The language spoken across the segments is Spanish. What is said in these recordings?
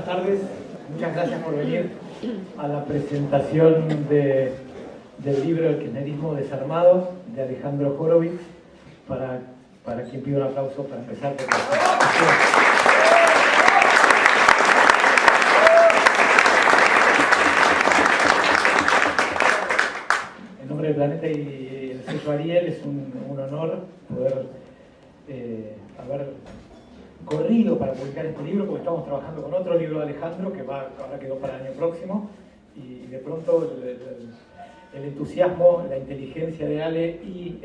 buenas tardes. Muchas gracias por venir a la presentación del libro El kirchnerismo desarmado de Alejandro Horowitz. Para quien pido un aplauso para empezar. En nombre del Planeta y el Sello Ariel es un honor poder haber corrido para publicar este libro, porque estamos trabajando con otro libro de Alejandro que ahora quedó para el año próximo, y de pronto el entusiasmo, la inteligencia de Ale y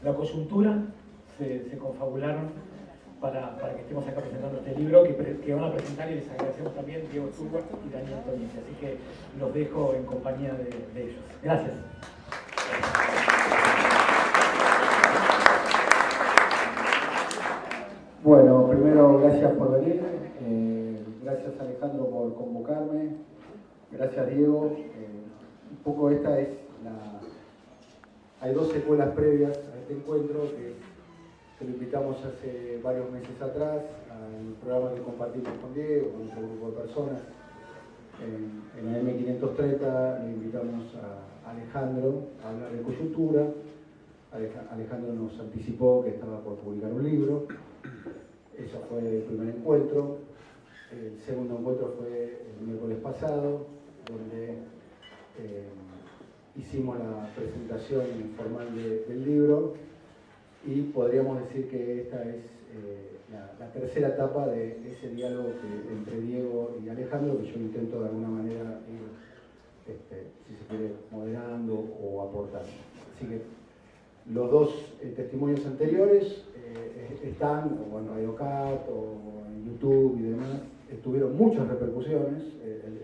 la coyuntura se confabularon para que estemos acá presentando este libro que van a presentar, y les agradecemos también Diego Stewart y Daniel Toñez, así que los dejo en compañía de ellos. Gracias. Bueno, primero gracias por venir, gracias Alejandro por convocarme, gracias Diego. Un poco esta es hay dos secuelas previas a este encuentro que lo invitamos hace varios meses atrás al programa que compartimos con Diego, con otro grupo de personas. En la M530 le invitamos a Alejandro a hablar de coyuntura. Alejandro nos anticipó que estaba por publicar un libro. Ese fue el primer encuentro. El segundo encuentro fue el miércoles pasado, donde hicimos la presentación formal del libro, y podríamos decir que esta es la tercera etapa de ese diálogo entre Diego y Alejandro, que yo intento de alguna manera ir, si se quiere, moderando o aportando. Así que los dos testimonios anteriores están o en Radio Cat o en YouTube y demás. Tuvieron muchas repercusiones.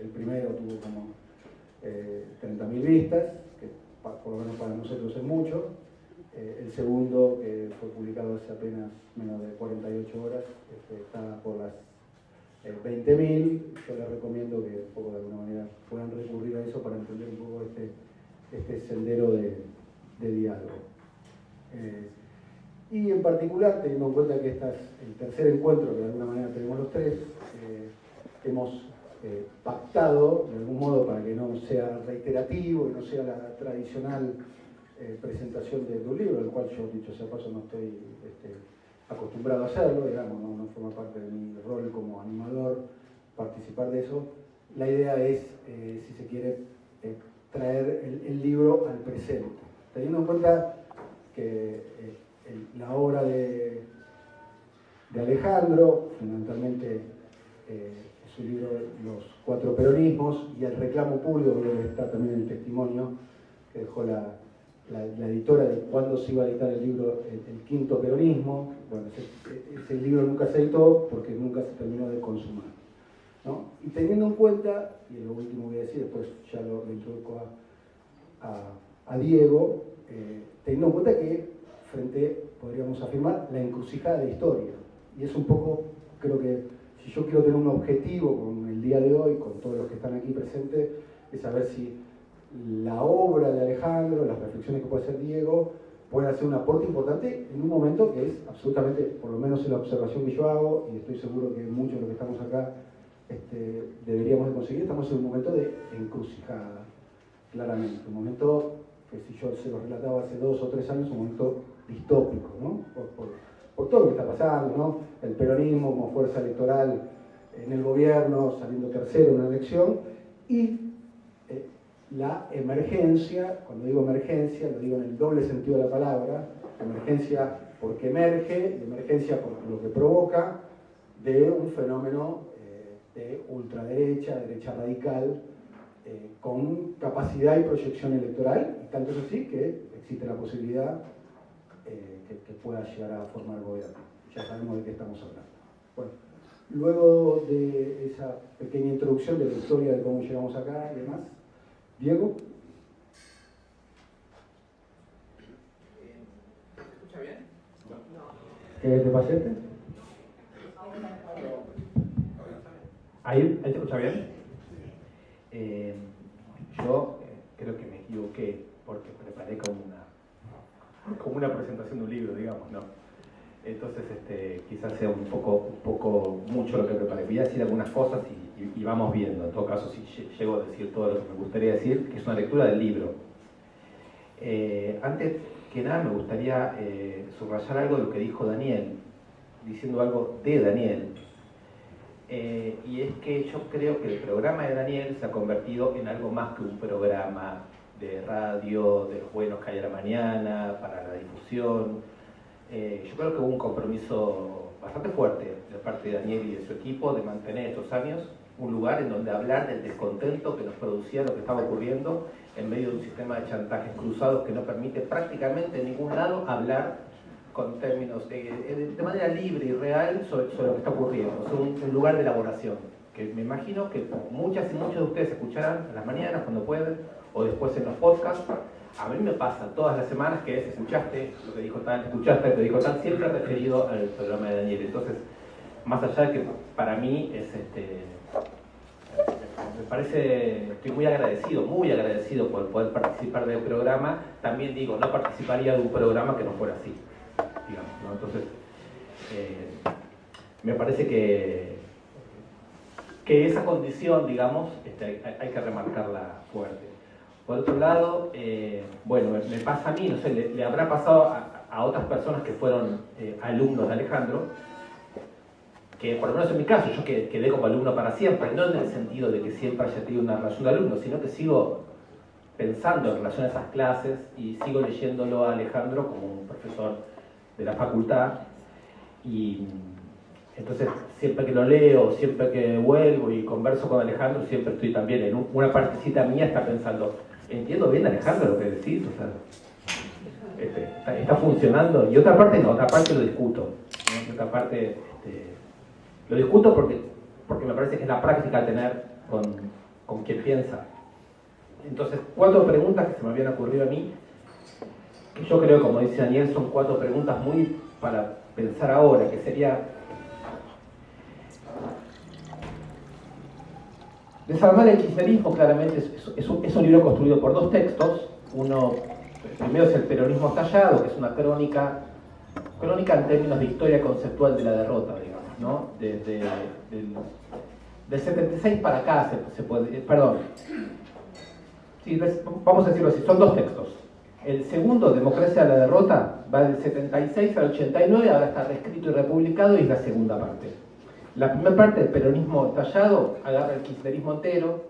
El primero tuvo como 30.000 vistas, que por lo menos para nosotros es mucho. El segundo, que fue publicado hace apenas menos de 48 horas, está por las 20.000. Yo les recomiendo que un poco de alguna manera puedan recurrir a eso para entender un poco este sendero de diálogo. Y en particular, teniendo en cuenta que este es el tercer encuentro que de alguna manera tenemos los tres, hemos pactado de algún modo para que no sea reiterativo y no sea la tradicional presentación de un libro, el cual yo, dicho sea paso, no estoy acostumbrado a hacerlo, digamos, no forma parte de mi rol como animador participar de eso. La idea es, si se quiere, traer el libro al presente, teniendo en cuenta que la obra de Alejandro, fundamentalmente su libro Los Cuatro Peronismos, y el reclamo público, que está también en el testimonio que dejó la editora de cuándo se iba a editar el libro El Quinto Peronismo. Bueno, ese libro nunca se editó porque nunca se terminó de consumar, ¿no? Y teniendo en cuenta, y lo último voy a decir, después ya lo introduzco a Diego, teniendo en cuenta que frente, podríamos afirmar, la encrucijada de historia. Y es un poco, creo que si yo quiero tener un objetivo con el día de hoy, con todos los que están aquí presentes, es saber si la obra de Alejandro, las reflexiones que puede hacer Diego, pueden hacer un aporte importante en un momento que es absolutamente, por lo menos en la observación que yo hago, y estoy seguro que muchos de los que estamos acá deberíamos de conseguir, estamos en un momento de encrucijada, claramente. Un momento que, si yo se lo relataba hace 2 o 3 años, un momento distópico, ¿no? Por todo lo que está pasando, ¿no? El peronismo como fuerza electoral en el gobierno, saliendo tercero en una elección, y la emergencia. Cuando digo emergencia, lo digo en el doble sentido de la palabra: emergencia porque emerge, y emergencia por lo que provoca, de un fenómeno de ultraderecha, derecha radical, con capacidad y proyección electoral, y tanto es así que existe la posibilidad que pueda llegar a formar gobierno. Ya sabemos de qué estamos hablando. Bueno, luego de esa pequeña introducción de la historia de cómo llegamos acá y demás, Diego. ¿Se escucha bien? No. ¿Qué te pasete? ¿Ahí se escucha bien? Yo creo que me equivoqué porque preparé como una presentación de un libro, digamos, ¿no? Entonces quizás sea un poco mucho lo que preparé. Voy a decir algunas cosas y vamos viendo. En todo caso, si llego a decir todo lo que me gustaría decir, que es una lectura del libro. Antes que nada me gustaría subrayar algo de lo que dijo Daniel, diciendo algo de Daniel. Y es que yo creo que el programa de Daniel se ha convertido en algo más que un programa de radio, de los buenos que hay a la mañana, para la difusión. Yo creo que hubo un compromiso bastante fuerte de parte de Daniel y de su equipo de mantener estos años un lugar en donde hablar del descontento que nos producía lo que estaba ocurriendo en medio de un sistema de chantajes cruzados que no permite prácticamente en ningún lado hablar con términos de manera libre y real sobre lo que está ocurriendo. Es un lugar de elaboración que me imagino que muchas y muchos de ustedes escucharán en las mañanas cuando pueden o después en los podcasts. A mí me pasa todas las semanas que escuchaste lo que dijo tal, escuchaste lo que dijo tal, siempre referido al programa de Daniel. Entonces, más allá de que para mí es me parece, estoy muy agradecido por poder participar del programa. También digo, no participaría de un programa que no fuera así, digamos, ¿no? Entonces, me parece que esa condición, digamos, hay que remarcarla fuerte. Por otro lado, bueno, me pasa a mí, no sé, le habrá pasado a otras personas que fueron alumnos de Alejandro, que por lo menos en mi caso, yo quedé como alumno para siempre, no en el sentido de que siempre haya tenido una relación de alumno, sino que sigo pensando en relación a esas clases y sigo leyéndolo a Alejandro como un profesor de la facultad. Y entonces, siempre que lo leo, siempre que vuelvo y converso con Alejandro, siempre estoy también en una partecita mía está pensando, ¿entiendo bien, Alejandro, lo que decís? O sea, ¿está funcionando? Y otra parte no, otra parte lo discuto, ¿no? Y otra parte lo discuto porque me parece que es la práctica a tener con quien piensa. Entonces, 4 preguntas que se me habían ocurrido a mí, que yo creo, como dice Daniel, son 4 preguntas muy para pensar ahora, que sería Desarmar el kirchnerismo. Claramente es un libro construido por 2 textos. Uno, el primero es El peronismo estallado, que es una crónica en términos de historia conceptual de la derrota, digamos, ¿no? Desde del 76 para acá se puede, perdón. Sí, vamos a decirlo así, son 2 textos. El segundo, Democracia a la derrota, va del 76 al 89, ahora está reescrito y republicado y es la segunda parte. La primera parte, del peronismo estallado, agarra el kirchnerismo entero,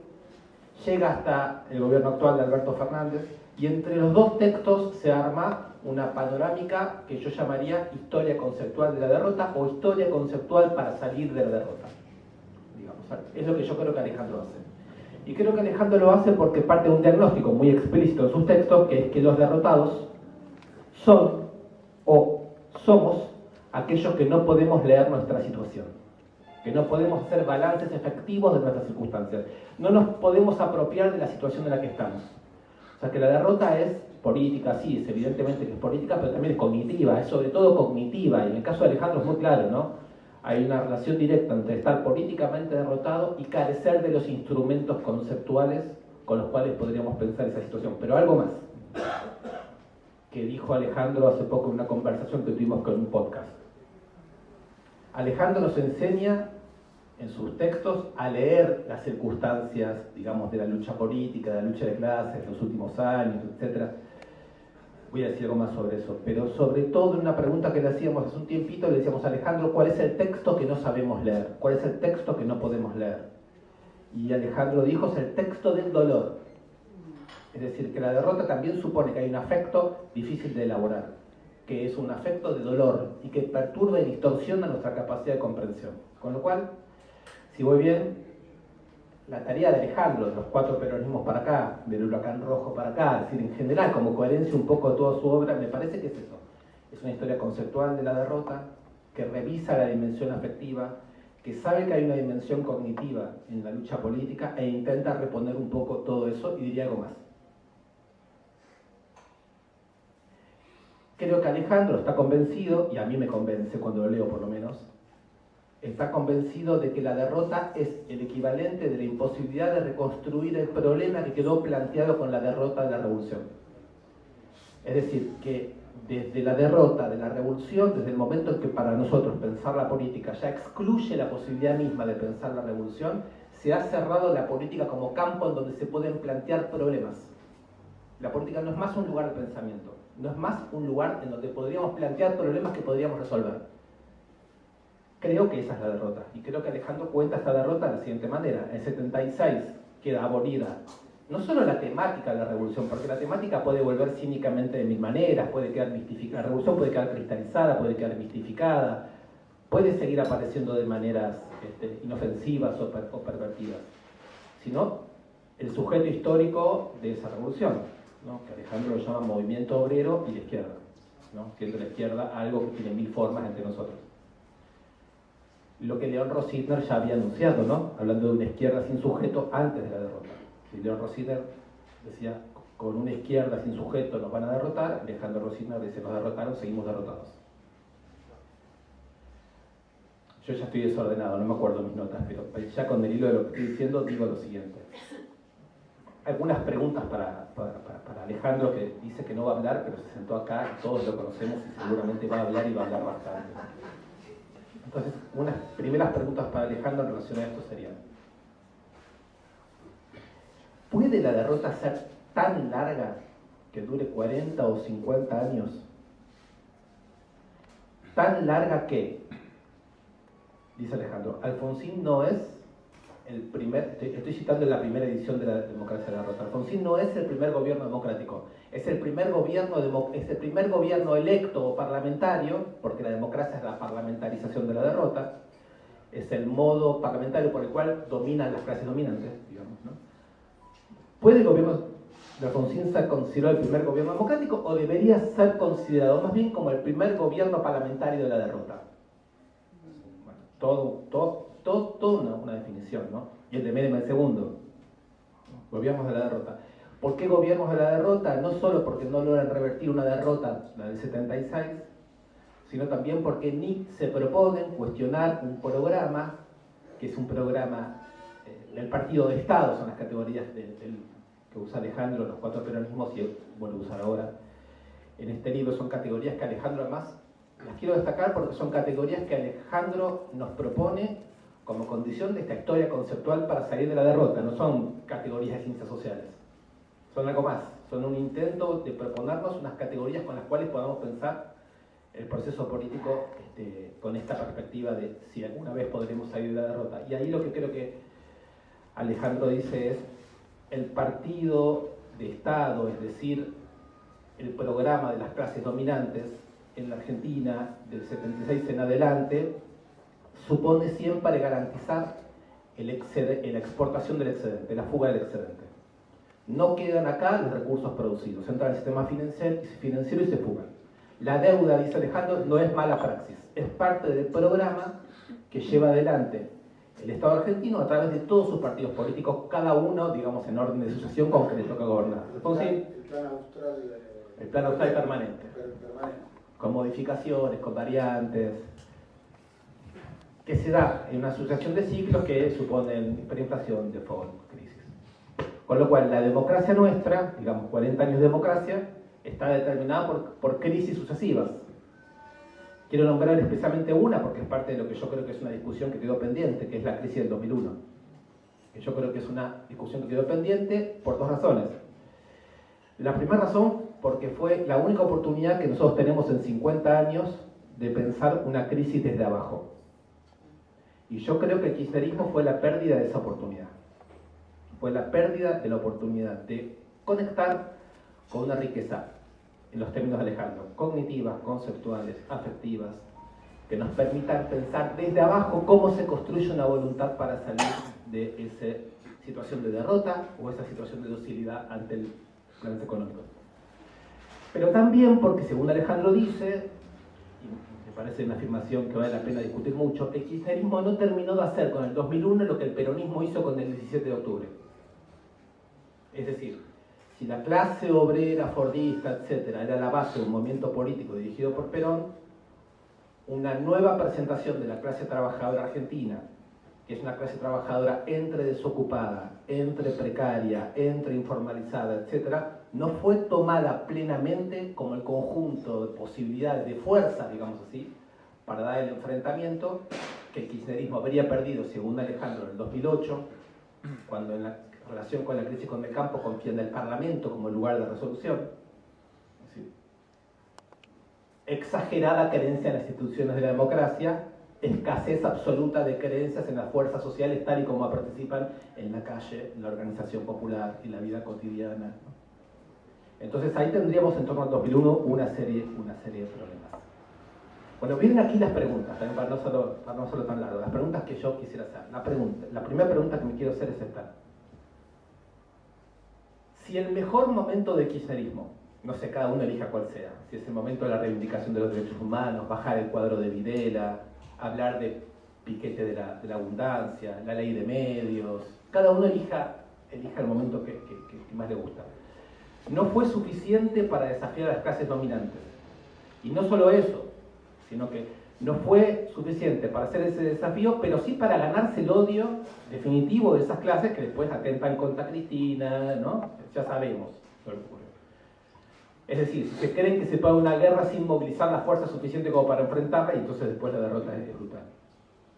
llega hasta el gobierno actual de Alberto Fernández, y entre los 2 textos se arma una panorámica que yo llamaría historia conceptual de la derrota o historia conceptual para salir de la derrota. Digamos, es lo que yo creo que Alejandro hace. Y creo que Alejandro lo hace porque parte de un diagnóstico muy explícito en sus textos, que es que los derrotados son o somos aquellos que no podemos leer nuestra situación, que no podemos hacer balances efectivos de nuestras circunstancias, no nos podemos apropiar de la situación en la que estamos. O sea que la derrota es política, sí, es evidentemente que es política, pero también es cognitiva, es sobre todo cognitiva, y en el caso de Alejandro es muy claro, ¿no? Hay una relación directa entre estar políticamente derrotado y carecer de los instrumentos conceptuales con los cuales podríamos pensar esa situación. Pero algo más, que dijo Alejandro hace poco en una conversación que tuvimos con un podcast. Alejandro nos enseña en sus textos a leer las circunstancias, digamos, de la lucha política, de la lucha de clases, de los últimos años, etc. Voy a decir algo más sobre eso, pero sobre todo en una pregunta que le hacíamos hace un tiempito, le decíamos a Alejandro, ¿cuál es el texto que no sabemos leer? ¿Cuál es el texto que no podemos leer? Y Alejandro dijo, es el texto del dolor. Es decir, que la derrota también supone que hay un afecto difícil de elaborar, que es un afecto de dolor y que perturba y distorsiona nuestra capacidad de comprensión. Con lo cual, si voy bien, la tarea de Alejandro, de los 4 peronismos para acá, del huracán rojo para acá, es decir, en general, como coherencia un poco de toda su obra, me parece que es eso. Es una historia conceptual de la derrota, que revisa la dimensión afectiva, que sabe que hay una dimensión cognitiva en la lucha política e intenta reponer un poco todo eso, y diría algo más. Creo que Alejandro está convencido, y a mí me convence cuando lo leo por lo menos, está convencido de que la derrota es el equivalente de la imposibilidad de reconstruir el problema que quedó planteado con la derrota de la revolución. Es decir, que desde la derrota de la revolución, desde el momento en que para nosotros pensar la política ya excluye la posibilidad misma de pensar la revolución, se ha cerrado la política como campo en donde se pueden plantear problemas. La política no es más un lugar de pensamiento, no es más un lugar en donde podríamos plantear problemas que podríamos resolver. Creo que esa es la derrota, y creo que Alejandro cuenta esta derrota de la siguiente manera. En 76 queda abolida no solo la temática de la revolución, porque la temática puede volver cínicamente de mil maneras, puede quedar mistificada, la revolución puede quedar cristalizada, puede quedar mistificada, puede seguir apareciendo de maneras inofensivas o pervertidas, sino el sujeto histórico de esa revolución, ¿no? Que Alejandro lo llama movimiento obrero y la izquierda, ¿no? Siendo la izquierda algo que tiene mil formas entre nosotros. Lo que León Rositner ya había anunciado, ¿no? Hablando de una izquierda sin sujeto antes de la derrota. Si León Rositner decía, con una izquierda sin sujeto nos van a derrotar, Alejandro Rositner dice, nos derrotaron, seguimos derrotados. Yo ya estoy desordenado, no me acuerdo mis notas, pero ya con el hilo de lo que estoy diciendo digo lo siguiente. Algunas preguntas para Alejandro, que dice que no va a hablar, pero se sentó acá y todos lo conocemos y seguramente va a hablar y va a hablar bastante. Entonces, unas primeras preguntas para Alejandro en relación a esto serían: ¿puede la derrota ser tan larga que dure 40 o 50 años? Tan larga que, dice Alejandro, Alfonsín no es el primer, estoy citando la primera edición de la democracia de la derrota, Alfonsín no es el primer gobierno democrático, es el primer gobierno electo o parlamentario, porque la democracia es la parlamentarización de la derrota, es el modo parlamentario por el cual dominan las clases dominantes, digamos, ¿no? ¿Puede el gobierno de Alfonsín ser considerado el primer gobierno democrático o debería ser considerado más bien como el primer gobierno parlamentario de la derrota? Bueno, toda una definición, ¿no? Y el de Menem el segundo, gobiernos de la derrota. ¿Por qué gobiernos de la derrota? No solo porque no logran revertir una derrota, la del 76, sino también porque ni se proponen cuestionar un programa, que es un programa del partido de Estado, son las categorías que usa Alejandro, los cuatro peronismos, y vuelvo a usar ahora en este libro, son categorías que Alejandro además las quiero destacar porque son categorías que Alejandro nos propone como condición de esta historia conceptual para salir de la derrota. No son categorías de ciencias sociales, son algo más, son un intento de proponernos unas categorías con las cuales podamos pensar el proceso político con esta perspectiva de si alguna vez podremos salir de la derrota. Y ahí lo que creo que Alejandro dice es: el partido de Estado, es decir, el programa de las clases dominantes en la Argentina del 76 en adelante, supone siempre garantizar la exportación del excedente, la fuga del excedente. No quedan acá los recursos producidos, entran en el sistema financiero y se fugan. La deuda, dice Alejandro, no es mala praxis, es parte del programa que lleva adelante el Estado argentino a través de todos sus partidos políticos, cada uno, digamos, en orden de sucesión con que le toca gobernar. El plan austral permanente, con modificaciones, con variantes, que se da en una sucesión de ciclos que suponen hiperinflación, default, crisis. Con lo cual, la democracia nuestra, digamos 40 años de democracia, está determinada por crisis sucesivas. Quiero nombrar especialmente una porque es parte de lo que yo creo que es una discusión que quedó pendiente, que es la crisis del 2001. Que yo creo que es una discusión que quedó pendiente por dos razones. La primera razón, porque fue la única oportunidad que nosotros tenemos en 50 años de pensar una crisis desde abajo. Y yo creo que el kirchnerismo fue la pérdida de esa oportunidad. Fue la pérdida de la oportunidad de conectar con una riqueza, en los términos de Alejandro, cognitivas, conceptuales, afectivas, que nos permitan pensar desde abajo cómo se construye una voluntad para salir de esa situación de derrota o esa situación de docilidad ante el plan económico. Pero también porque, según Alejandro dice, y me parece una afirmación que vale la pena discutir mucho, el kirchnerismo no terminó de hacer con el 2001 lo que el peronismo hizo con el 17 de octubre. Es decir, si la clase obrera, fordista, etcétera, era la base de un movimiento político dirigido por Perón, una nueva presentación de la clase trabajadora argentina, que es una clase trabajadora entre desocupada, entre precaria, entre informalizada, etcétera, no fue tomada plenamente como el conjunto de posibilidades de fuerza, digamos así, para dar el enfrentamiento que el kirchnerismo habría perdido, según Alejandro, en el 2008, cuando en la relación con la crisis con el campo confía en el Parlamento como lugar de resolución. Es decir, exagerada creencia en las instituciones de la democracia, escasez absoluta de creencias en las fuerzas sociales tal y como participan en la calle, en la organización popular y la vida cotidiana, ¿no? Entonces ahí tendríamos en torno al 2001 una serie de problemas. Bueno, vienen aquí las preguntas, también para no hacerlo tan largo, las preguntas que yo quisiera hacer. La primera pregunta que me quiero hacer es esta. Si el mejor momento del kirchnerismo, no sé, cada uno elija cuál sea, si es el momento de la reivindicación de los derechos humanos, bajar el cuadro de Videla, hablar de piquete de la abundancia, la ley de medios, cada uno elija el momento que más le gusta. No fue suficiente para desafiar a las clases dominantes. Y no solo eso, sino que no fue suficiente para hacer ese desafío, pero sí para ganarse el odio definitivo de esas clases que después atentan contra Cristina, ¿no? Ya sabemos lo que ocurrió. Es decir, si se creen que se puede una guerra sin movilizar la fuerza suficiente como para enfrentarla, y entonces después la derrota es brutal.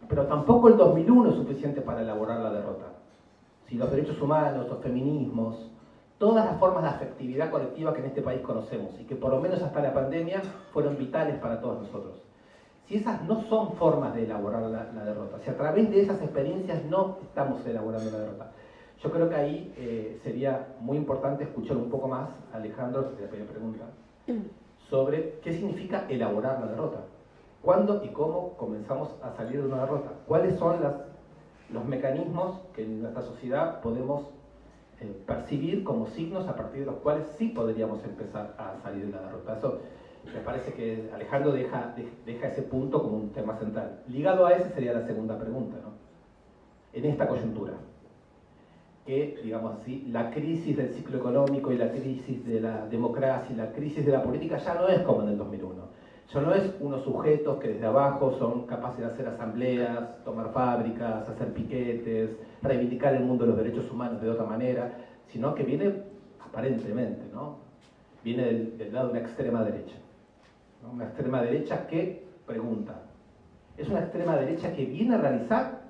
Pero tampoco el 2001 es suficiente para elaborar la derrota. Si los derechos humanos, los feminismos, todas las formas de afectividad colectiva que en este país conocemos y que por lo menos hasta la pandemia fueron vitales para todos nosotros. Si esas no son formas de elaborar la derrota, si a través de esas experiencias no estamos elaborando la derrota, yo creo que ahí sería muy importante escuchar un poco más a Alejandro, que es la primera pregunta, sobre qué significa elaborar la derrota. ¿Cuándo y cómo comenzamos a salir de una derrota? ¿Cuáles son los mecanismos que en nuestra sociedad podemos percibir como signos a partir de los cuales sí podríamos empezar a salir de la derrota? Eso me parece que Alejandro deja ese punto como un tema central. Ligado a ese sería la segunda pregunta, ¿no? En esta coyuntura, que, digamos así, la crisis del ciclo económico y la crisis de la democracia y la crisis de la política ya no es como en el 2001. Ya no es unos sujetos que desde abajo son capaces de hacer asambleas, tomar fábricas, hacer piquetes, reivindicar el mundo de los derechos humanos de otra manera, sino que viene, aparentemente, ¿no? Viene del lado de una extrema derecha, ¿no? Una extrema derecha que pregunta, ¿es una extrema derecha que viene a realizar,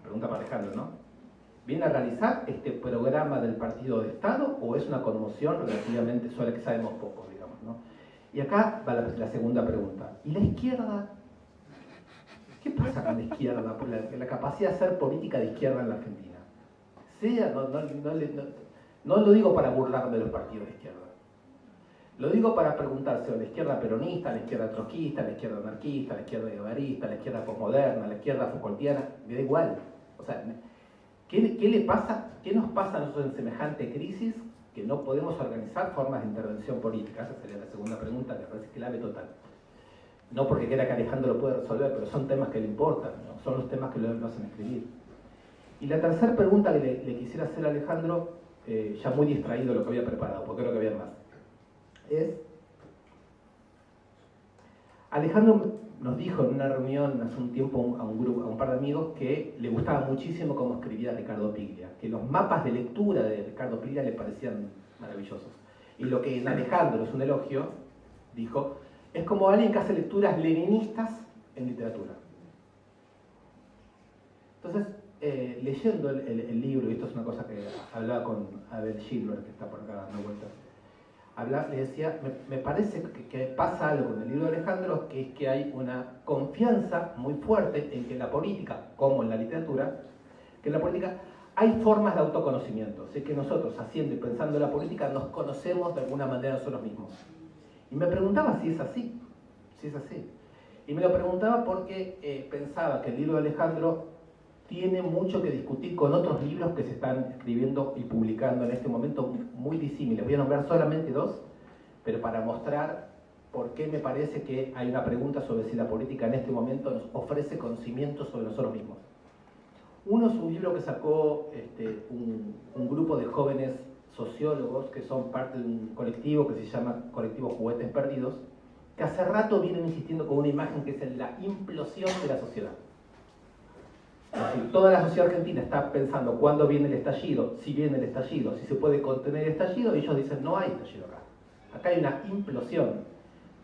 pregunta para Alejandro, ¿no? ¿Viene a realizar este programa del partido de Estado o es una conmoción relativamente sobre la que sabemos poco, digamos, ¿no? Y acá va la segunda pregunta. ¿Y la izquierda? ¿Qué pasa con la izquierda? Por la capacidad de hacer política de izquierda en la Argentina. No lo digo para burlarme de los partidos de izquierda. Lo digo para preguntarse a la izquierda peronista, a la izquierda trotskista, a la izquierda anarquista, a la izquierda guevarista, a la izquierda posmoderna, a la izquierda Foucaultiana. Me da igual. O sea, ¿qué le pasa? ¿Qué nos pasa a nosotros en semejante crisis que no podemos organizar formas de intervención política? Esa sería la segunda pregunta, que me parece clave total. No porque quiera que Alejandro lo pueda resolver, pero son temas que le importan, ¿no? Son los temas que lo hacen escribir. Y la tercera pregunta que le quisiera hacer a Alejandro, ya muy distraído de lo que había preparado, porque creo que había más, es... Alejandro nos dijo en una reunión hace un tiempo a un par de amigos que le gustaba muchísimo cómo escribía Ricardo Piglia, que los mapas de lectura de Ricardo Piglia le parecían maravillosos. Y lo que en Alejandro es un elogio, dijo, es como alguien que hace lecturas leninistas en literatura. Entonces, leyendo el libro, y esto es una cosa que hablaba con Abel Gilbert, que está por acá dando vueltas, le decía, me parece que pasa algo en el libro de Alejandro, que es que hay una confianza muy fuerte en que en la política, como en la literatura, que en la política hay formas de autoconocimiento. O sea, que nosotros, haciendo y pensando en la política, nos conocemos de alguna manera nosotros mismos. Y me preguntaba si es así, Y me lo preguntaba porque pensaba que el libro de Alejandro tiene mucho que discutir con otros libros que se están escribiendo y publicando en este momento muy disímiles. Voy a nombrar solamente dos, pero para mostrar por qué me parece que hay una pregunta sobre si la política en este momento nos ofrece conocimientos sobre nosotros mismos. Uno es un libro que sacó un grupo de jóvenes sociólogos que son parte de un colectivo que se llama Colectivo Juguetes Perdidos, que hace rato vienen insistiendo con una imagen que es la implosión de la sociedad. Es decir, toda la sociedad argentina está pensando cuándo viene el estallido, si viene el estallido, si se puede contener el estallido, y ellos dicen no hay estallido acá. Acá hay una implosión,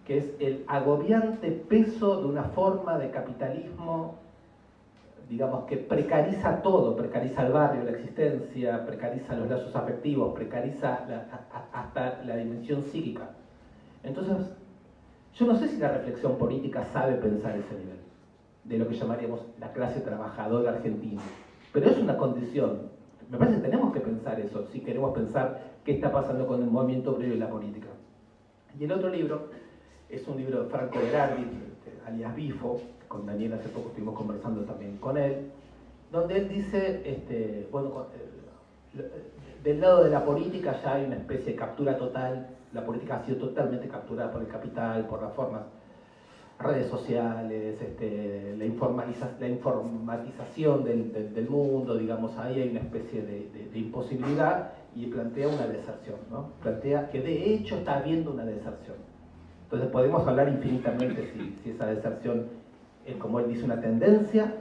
que es el agobiante peso de una forma de capitalismo, digamos, que precariza todo, precariza el barrio, la existencia, precariza los lazos afectivos, precariza hasta la dimensión psíquica. Entonces, yo no sé si la reflexión política sabe pensar ese nivel de lo que llamaríamos la clase trabajadora argentina, pero es una condición. Me parece que tenemos que pensar eso si queremos pensar qué está pasando con el movimiento obrero y la política. Y el otro libro es un libro de Franco Berardi, alias Bifo, con Daniel hace poco estuvimos conversando también con él, donde él dice, del lado de la política ya hay una especie de captura total. La política ha sido totalmente capturada por el capital, por las formas, redes sociales, la informatización del mundo, digamos, ahí hay una especie de imposibilidad, y plantea una deserción, ¿no? Plantea que de hecho está habiendo una deserción. Entonces podemos hablar infinitamente si esa deserción es, como él dice, una tendencia,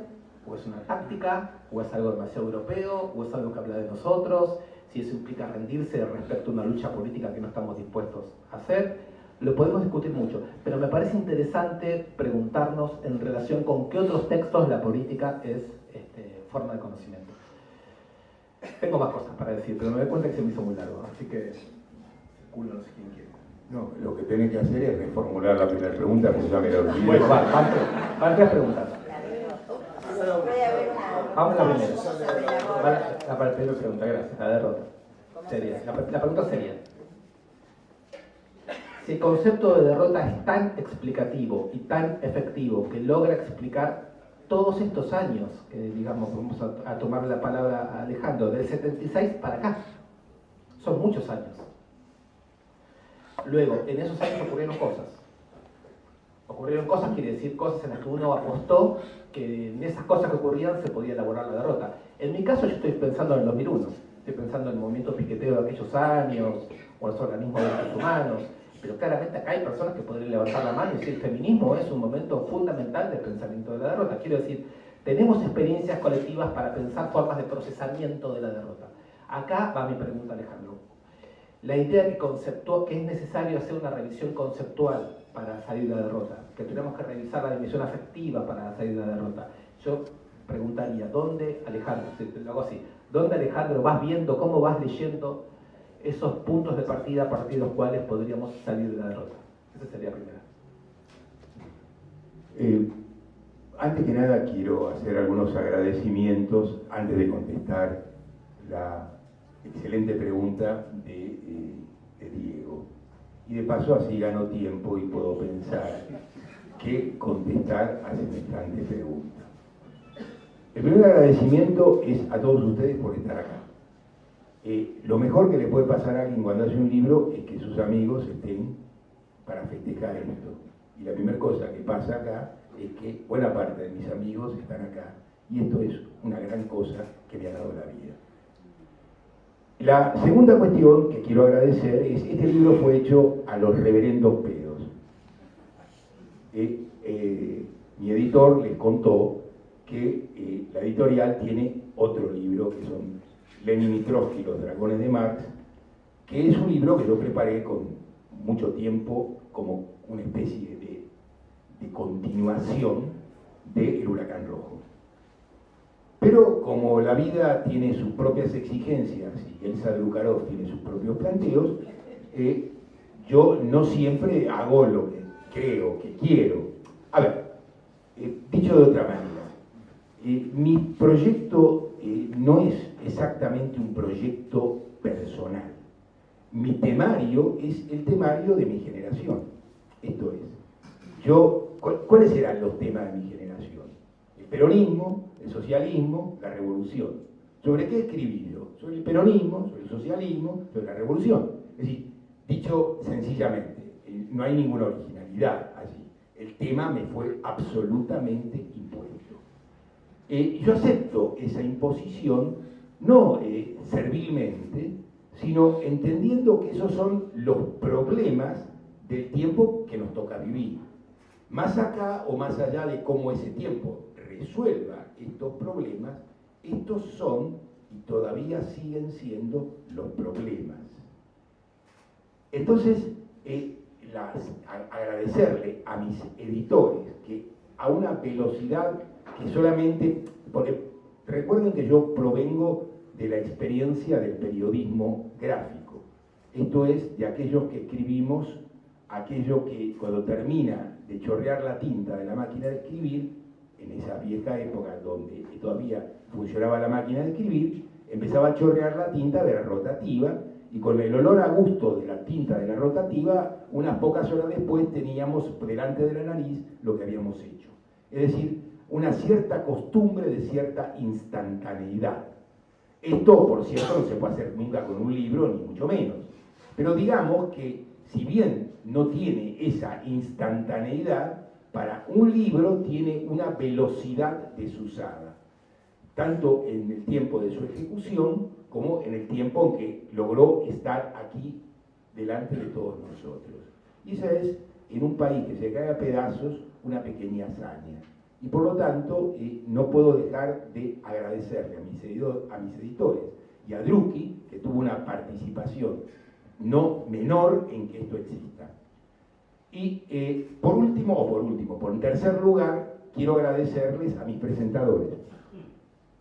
o es una táctica, o es algo demasiado europeo, o es algo que habla de nosotros, si eso implica rendirse respecto a una lucha política que no estamos dispuestos a hacer. Lo podemos discutir mucho, pero me parece interesante preguntarnos en relación con qué otros textos la política es forma de conocimiento. Tengo más cosas para decir, pero me doy cuenta que se me hizo muy largo, así que culo, no sé quién quiere. No, lo que tenés que hacer es reformular la primera pregunta, porque ya me la olvidé. Bueno, van tres preguntas. Vamos a la primera. La primera pregunta, gracias. La derrota. Seria. La pregunta sería: si el concepto de derrota es tan explicativo y tan efectivo que logra explicar todos estos años, que digamos, vamos a tomar la palabra a Alejandro, del 76 para acá, son muchos años. Luego, en esos años ocurrieron cosas. Ocurrieron cosas quiere decir cosas en las que uno apostó que en esas cosas que ocurrían se podía elaborar la derrota. En mi caso yo estoy pensando en el 2001, estoy pensando en el movimiento piquetero de aquellos años, o los organismos de derechos humanos, pero claramente acá hay personas que podrían levantar la mano y decir: el feminismo es un momento fundamental del pensamiento de la derrota. Quiero decir, tenemos experiencias colectivas para pensar formas de procesamiento de la derrota. Acá va mi pregunta, Alejandro. La idea que es necesario hacer una revisión conceptual para salir de la derrota, que tenemos que revisar la dimensión afectiva para salir de la derrota. Yo preguntaría, ¿dónde, Alejandro, lo hago así, ¿dónde, Alejandro, vas viendo, cómo vas leyendo esos puntos de partida a partir de los cuales podríamos salir de la derrota? Esa sería la primera. Antes que nada quiero hacer algunos agradecimientos antes de contestar la excelente pregunta de Diego. Y de paso así gano tiempo y puedo pensar qué contestar a semejante pregunta. El primer agradecimiento es a todos ustedes por estar acá. Lo mejor que le puede pasar a alguien cuando hace un libro es que sus amigos estén para festejar esto. Y la primera cosa que pasa acá es que buena parte de mis amigos están acá. Y esto es una gran cosa que me ha dado la vida. La segunda cuestión que quiero agradecer es: este libro fue hecho a los reverendos pedos. Mi editor les contó que la editorial tiene otro libro, que son Lenin y Trotsky, los dragones de Marx, que es un libro que yo preparé con mucho tiempo como una especie de continuación de El Huracán Rojo. Pero como la vida tiene sus propias exigencias y Elsa Drukarov tiene sus propios planteos, yo no siempre hago lo que creo, que quiero. A ver, dicho de otra manera, mi proyecto no es exactamente un proyecto personal. Mi temario es el temario de mi generación. Esto es, ¿cuáles serán los temas de mi generación? El peronismo, el socialismo, la revolución. ¿Sobre qué escribí yo? Sobre el peronismo, sobre el socialismo, sobre la revolución. Es decir, dicho sencillamente, no hay ninguna originalidad allí. El tema me fue absolutamente impuesto. Yo acepto esa imposición, no servilmente, sino entendiendo que esos son los problemas del tiempo que nos toca vivir. Más acá o más allá de cómo ese tiempo resuelva estos problemas, estos son y todavía siguen siendo los problemas. Entonces, agradecerle a mis editores que a una velocidad que solamente, porque recuerden que yo provengo de la experiencia del periodismo gráfico, esto es, de aquellos que escribimos aquello que cuando termina de chorrear la tinta de la máquina de escribir, en esa vieja época donde todavía funcionaba la máquina de escribir, empezaba a chorrear la tinta de la rotativa, y con el olor a gusto de la tinta de la rotativa, unas pocas horas después teníamos delante de la nariz lo que habíamos hecho. Es decir, una cierta costumbre de cierta instantaneidad. Esto, por cierto, no se puede hacer nunca con un libro, ni mucho menos. Pero digamos que, si bien no tiene esa instantaneidad, para un libro tiene una velocidad desusada, tanto en el tiempo de su ejecución como en el tiempo en que logró estar aquí delante de todos nosotros. Y esa es, en un país que se cae a pedazos, una pequeña hazaña. Y por lo tanto, no puedo dejar de agradecerle a mis editores y a Drucky, que tuvo una participación no menor en que esto exista. Y por tercer lugar, quiero agradecerles a mis presentadores,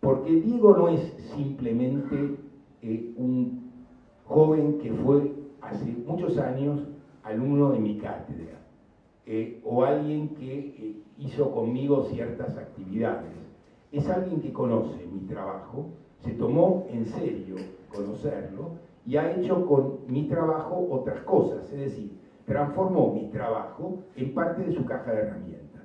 porque Diego no es simplemente un joven que fue hace muchos años alumno de mi cátedra, o alguien que hizo conmigo ciertas actividades. Es alguien que conoce mi trabajo, se tomó en serio conocerlo y ha hecho con mi trabajo otras cosas, es decir, transformó mi trabajo en parte de su caja de herramientas.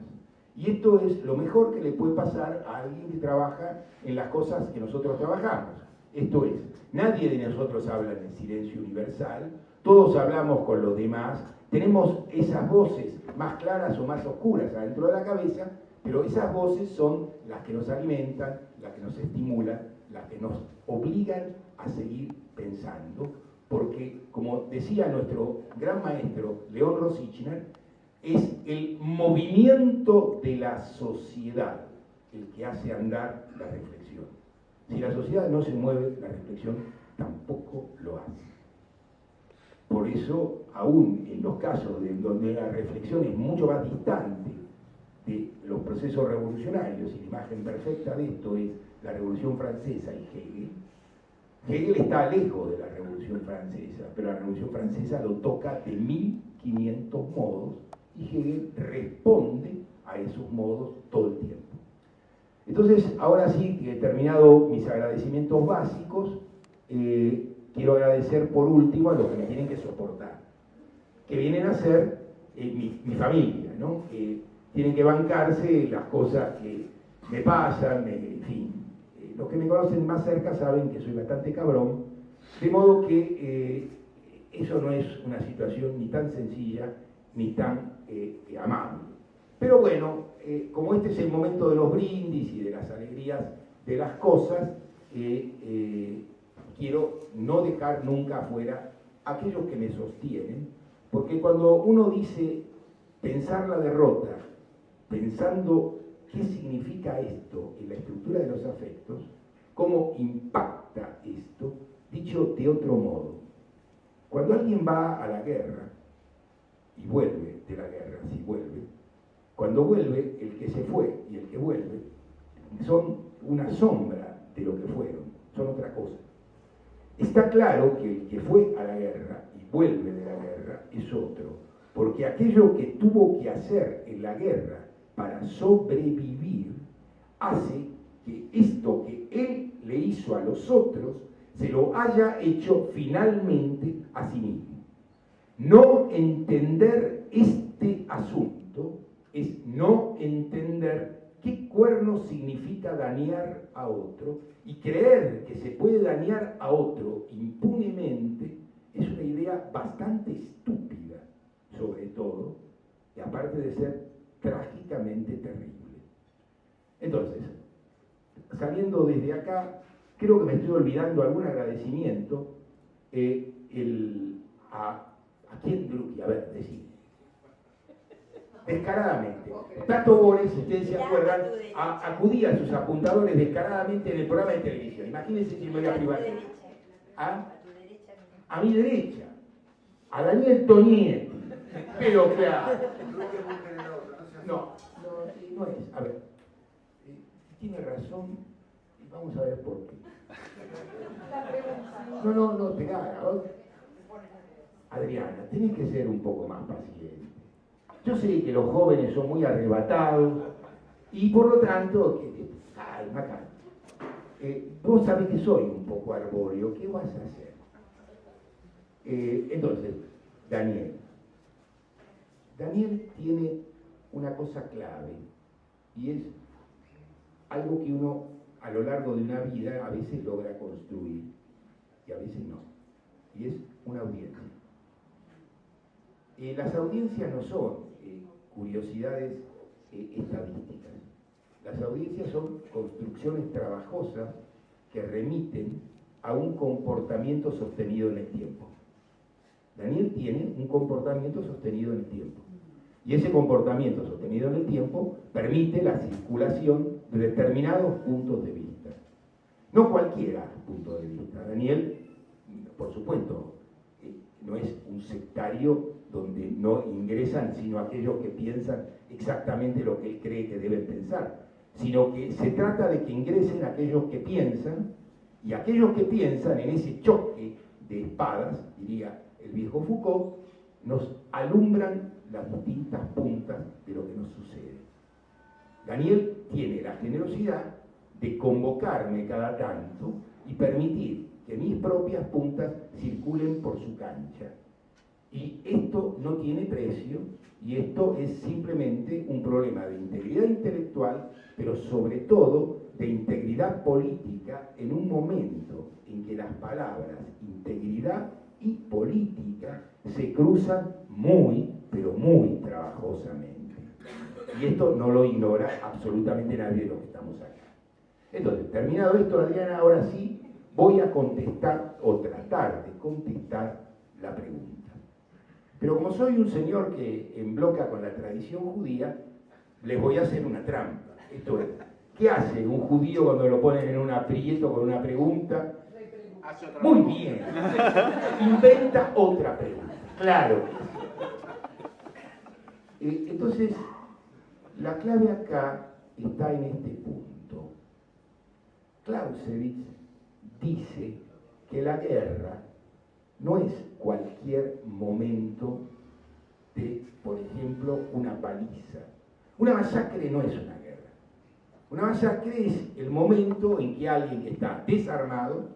Y esto es lo mejor que le puede pasar a alguien que trabaja en las cosas que nosotros trabajamos. Esto es, nadie de nosotros habla en el silencio universal, todos hablamos con los demás, tenemos esas voces más claras o más oscuras adentro de la cabeza, pero esas voces son las que nos alimentan, las que nos estimulan, las que nos obligan a seguir pensando, porque, como decía nuestro gran maestro León Rosichner, es el movimiento de la sociedad el que hace andar la reflexión. Si la sociedad no se mueve, la reflexión tampoco lo hace. Por eso, aún en los casos donde la reflexión es mucho más distante de los procesos revolucionarios, y la imagen perfecta de esto es la Revolución Francesa y Hegel, Hegel está lejos de la Revolución Francesa, pero la Revolución Francesa lo toca de 1500 modos, y Hegel responde a esos modos todo el tiempo. Entonces, ahora sí que he terminado mis agradecimientos básicos, quiero agradecer por último a los que me tienen que soportar, que vienen a ser mi familia, ¿no? Que tienen que bancarse las cosas que me pasan, en fin. Los que me conocen más cerca saben que soy bastante cabrón, de modo que eso no es una situación ni tan sencilla ni tan amable. Pero bueno, como este es el momento de los brindis y de las alegrías de las cosas, quiero no dejar nunca afuera aquellos que me sostienen, porque cuando uno dice pensar la derrota, pensando qué significa esto en la estructura de los afectos, cómo impacta esto, dicho de otro modo, cuando alguien va a la guerra y vuelve de la guerra, si vuelve, cuando vuelve, el que se fue y el que vuelve son una sombra de lo que fueron, son otra cosa. Está claro que el que fue a la guerra y vuelve de la guerra es otro, porque aquello que tuvo que hacer en la guerra para sobrevivir hace que esto que él le hizo a los otros se lo haya hecho finalmente a sí mismo. No entender este asunto es no entender qué cuerno significa dañar a otro, y creer que se puede dañar a otro impunemente es una idea bastante estúpida, sobre todo, y aparte de ser trágicamente terrible. Entonces, saliendo desde acá, creo que me estoy olvidando algún agradecimiento. ¿A quién, Drucky? A ver, decime. descaradamente. Tato Bores, si ustedes se acuerdan, acudía a sus apuntadores descaradamente en el programa de televisión. Imagínense si me voy a privar. A mi derecha, a Daniel Tonietti. Pero claro. No es. A ver, tiene razón, y vamos a ver por qué. No, esperá. Adriana, tenés que ser un poco más paciente. Yo sé que los jóvenes son muy arrebatados y por lo tanto, calma. Vos sabés que soy un poco arbóreo, ¿qué vas a hacer? Entonces, Daniel tiene una cosa clave y es algo que uno a lo largo de una vida a veces logra construir y a veces no, y es una audiencia. Las audiencias no son curiosidades estadísticas. Las audiencias son construcciones trabajosas que remiten a un comportamiento sostenido en el tiempo. Daniel tiene un comportamiento sostenido en el tiempo. Y ese comportamiento sostenido en el tiempo permite la circulación de determinados puntos de vista. No cualquiera punto de vista. Daniel, por supuesto, no es un sectario donde no ingresan sino aquellos que piensan exactamente lo que él cree que deben pensar, sino que se trata de que ingresen aquellos que piensan, y aquellos que piensan en ese choque de espadas, diría el viejo Foucault, nos alumbran las distintas puntas de lo que nos sucede. Daniel tiene la generosidad de convocarme cada tanto y permitir que mis propias puntas circulen por su cancha. Y esto no tiene precio, y esto es simplemente un problema de integridad intelectual, pero sobre todo de integridad política en un momento en que las palabras integridad y política se cruzan muy, pero muy trabajosamente. Y esto no lo ignora absolutamente nadie de los que estamos acá. Entonces, terminado esto, Adriana, ahora sí voy a contestar o tratar de contestar la pregunta. Pero como soy un señor que embloca con la tradición judía, les voy a hacer una trampa. Esto es, ¿qué hace un judío cuando lo ponen en un aprieto con una pregunta? Muy bien. Inventa otra pregunta. Claro. Entonces, la clave acá está en este punto. Clausewitz dice que la guerra no es cualquier momento de, por ejemplo, una paliza. Una masacre no es una guerra. Una masacre es el momento en que alguien que está desarmado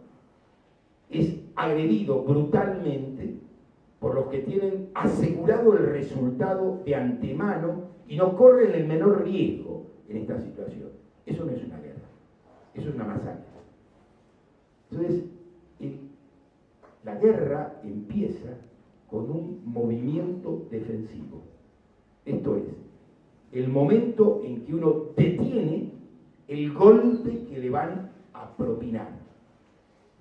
es agredido brutalmente por los que tienen asegurado el resultado de antemano y no corren el menor riesgo en esta situación. Eso no es una guerra, eso es una masacre. Entonces, la guerra empieza con un movimiento defensivo. Esto es, el momento en que uno detiene el golpe que le van a propinar.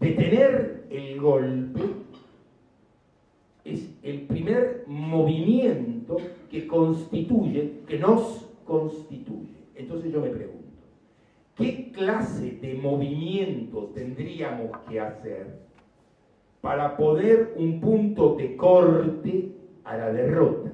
Detener el golpe es el primer movimiento que constituye, que nos constituye. Entonces yo me pregunto, ¿qué clase de movimiento tendríamos que hacer para poner un punto de corte a la derrota?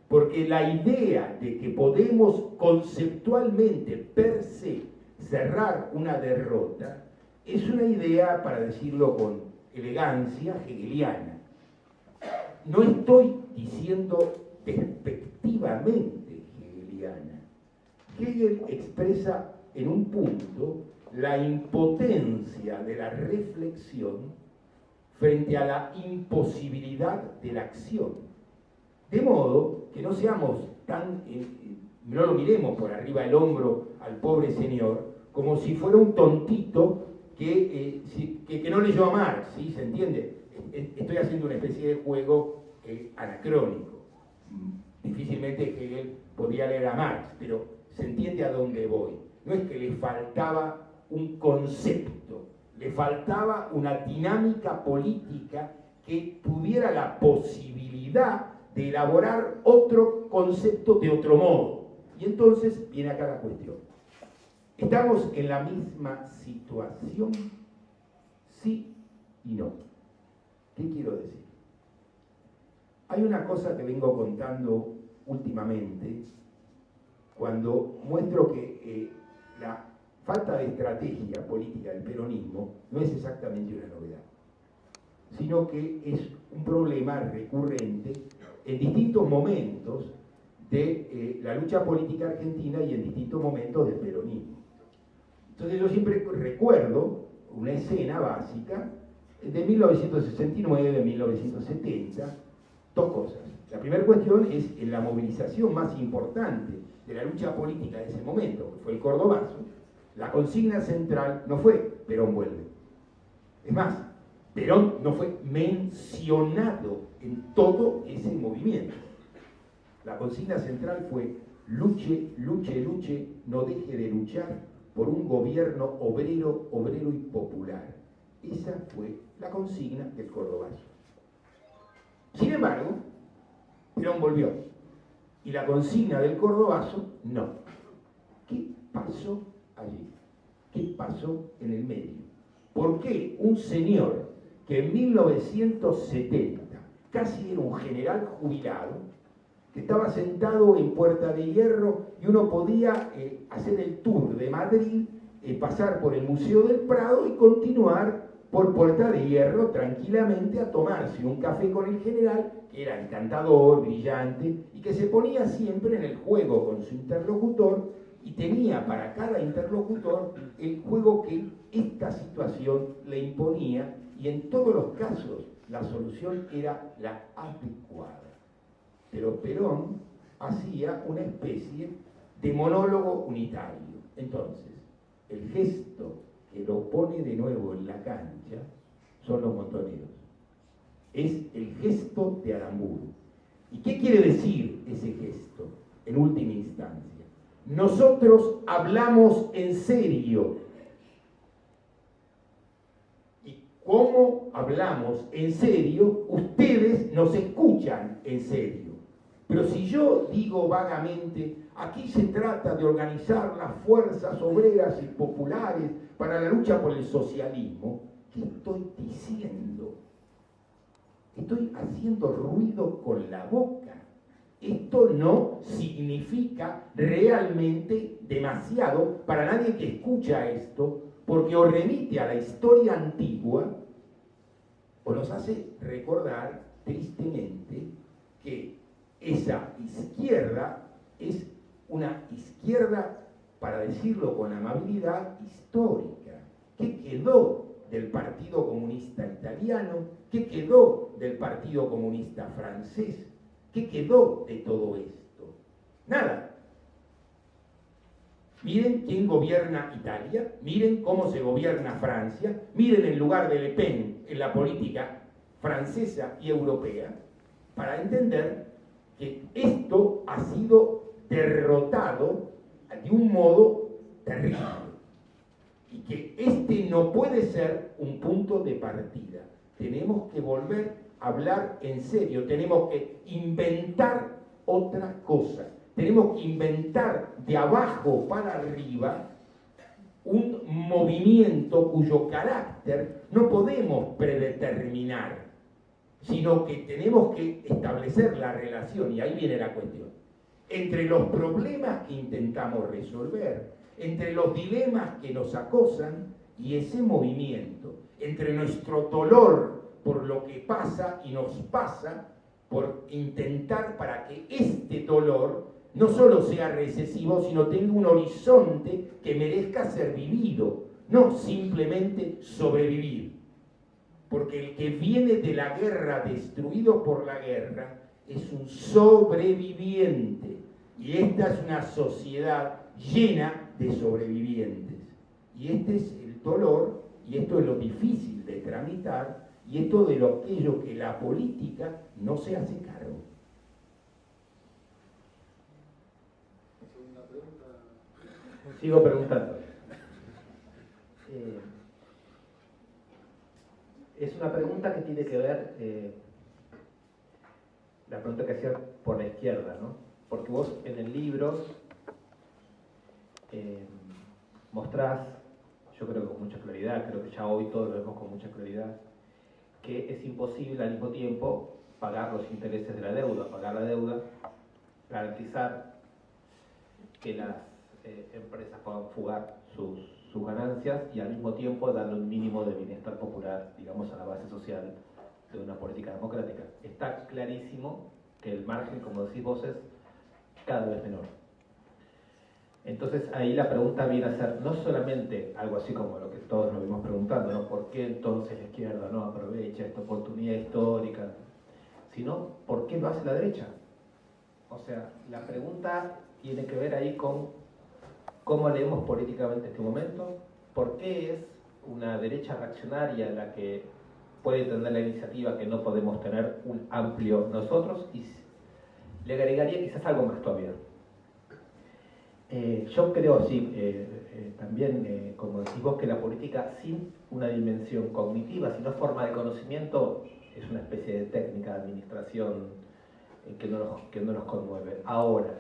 Porque la idea de que podemos conceptualmente per se cerrar una derrota es una idea, para decirlo con elegancia, hegeliana. No estoy diciendo despectivamente hegeliana. Hegel expresa en un punto la impotencia de la reflexión frente a la imposibilidad de la acción. De modo que no seamos tan, no lo miremos por arriba del hombro al pobre señor, como si fuera un tontito que no leyó a Marx, ¿sí? ¿Se entiende? Estoy haciendo una especie de juego anacrónico. Difícilmente Hegel podía leer a Marx, pero se entiende a dónde voy. No es que le faltaba un concepto, le faltaba una dinámica política que tuviera la posibilidad de de elaborar otro concepto de otro modo. Y entonces viene acá la cuestión. ¿Estamos en la misma situación? Sí y no. ¿Qué quiero decir? Hay una cosa que vengo contando últimamente cuando muestro que la falta de estrategia política del peronismo no es exactamente una novedad, sino que es un problema recurrente en distintos momentos de la lucha política argentina y en distintos momentos del peronismo. Entonces yo siempre recuerdo una escena básica de 1969, de 1970, dos cosas. La primera cuestión es en la movilización más importante de la lucha política de ese momento, que fue el Cordobazo. La consigna central no fue Perón vuelve. Es más, Perón no fue mencionado en todo ese movimiento. La consigna central fue luche, luche, luche, no deje de luchar por un gobierno obrero, obrero y popular. Esa fue la consigna del Cordobazo. Sin embargo, Perón volvió. Y la consigna del Cordobazo, no. ¿Qué pasó allí? ¿Qué pasó en el medio? ¿Por qué un señor que en 1970 casi era un general jubilado, que estaba sentado en Puerta de Hierro y uno podía hacer el tour de Madrid, pasar por el Museo del Prado y continuar por Puerta de Hierro tranquilamente a tomarse un café con el general, que era encantador, brillante, y que se ponía siempre en el juego con su interlocutor y tenía para cada interlocutor el juego que esta situación le imponía, y en todos los casos la solución era la adecuada. Pero Perón hacía una especie de monólogo unitario. Entonces, el gesto que lo pone de nuevo en la cancha son los montoneros. Es el gesto de Aramburu. ¿Y qué quiere decir ese gesto en última instancia? Nosotros hablamos en serio. Y como hablamos en serio, ustedes nos escuchan en serio. Pero si yo digo vagamente, aquí se trata de organizar las fuerzas obreras y populares para la lucha por el socialismo, ¿qué estoy diciendo? Estoy haciendo ruido con la boca. Esto no significa realmente demasiado para nadie que escucha esto, porque o remite a la historia antigua o nos hace recordar tristemente que esa izquierda es una izquierda, para decirlo con amabilidad, histórica. ¿Qué quedó del Partido Comunista Italiano? ¿Qué quedó del Partido Comunista Francés? ¿Qué quedó de todo esto? Nada. Miren quién gobierna Italia, miren cómo se gobierna Francia, miren el lugar de Le Pen en la política francesa y europea, para entender que esto ha sido derrotado de un modo terrible y que este no puede ser un punto de partida. Tenemos que volver a hablar en serio, tenemos que inventar otra cosa, tenemos que inventar de abajo para arriba un movimiento cuyo carácter no podemos predeterminar, sino que tenemos que establecer la relación, y ahí viene la cuestión, entre los problemas que intentamos resolver, entre los dilemas que nos acosan y ese movimiento, entre nuestro dolor por lo que pasa y nos pasa, por intentar para que este dolor no solo sea recesivo, sino tenga un horizonte que merezca ser vivido, no simplemente sobrevivir. Porque el que viene de la guerra, destruido por la guerra, es un sobreviviente. Y esta es una sociedad llena de sobrevivientes. Y este es el dolor, y esto es lo difícil de tramitar, y esto de aquello que la política no se hace cargo. Sigo preguntando. Es una pregunta que tiene que ver la pregunta que hacía por la izquierda, ¿no? Porque vos en el libro mostrás, yo creo que con mucha claridad, creo que ya hoy todos lo vemos con mucha claridad, que es imposible al mismo tiempo pagar los intereses de la deuda, pagar la deuda, garantizar que las empresas puedan fugar sus ganancias y al mismo tiempo darle un mínimo de bienestar popular, digamos, a la base social de una política democrática. Está clarísimo que el margen, como decís vos, es cada vez menor. Entonces ahí la pregunta viene a ser no solamente algo así como lo que todos nos vimos preguntando, ¿no? ¿Por qué entonces la izquierda no aprovecha esta oportunidad histórica? Sino, ¿por qué lo hace la derecha? O sea, la pregunta tiene que ver ahí con cómo leemos políticamente este momento, por qué es una derecha reaccionaria la que puede tener la iniciativa que no podemos tener un amplio nosotros, y le agregaría quizás algo más todavía. Yo creo, sí, también, como decís vos, que la política sin una dimensión cognitiva, sino forma de conocimiento, es una especie de técnica de administración que no nos conmueve. Ahora,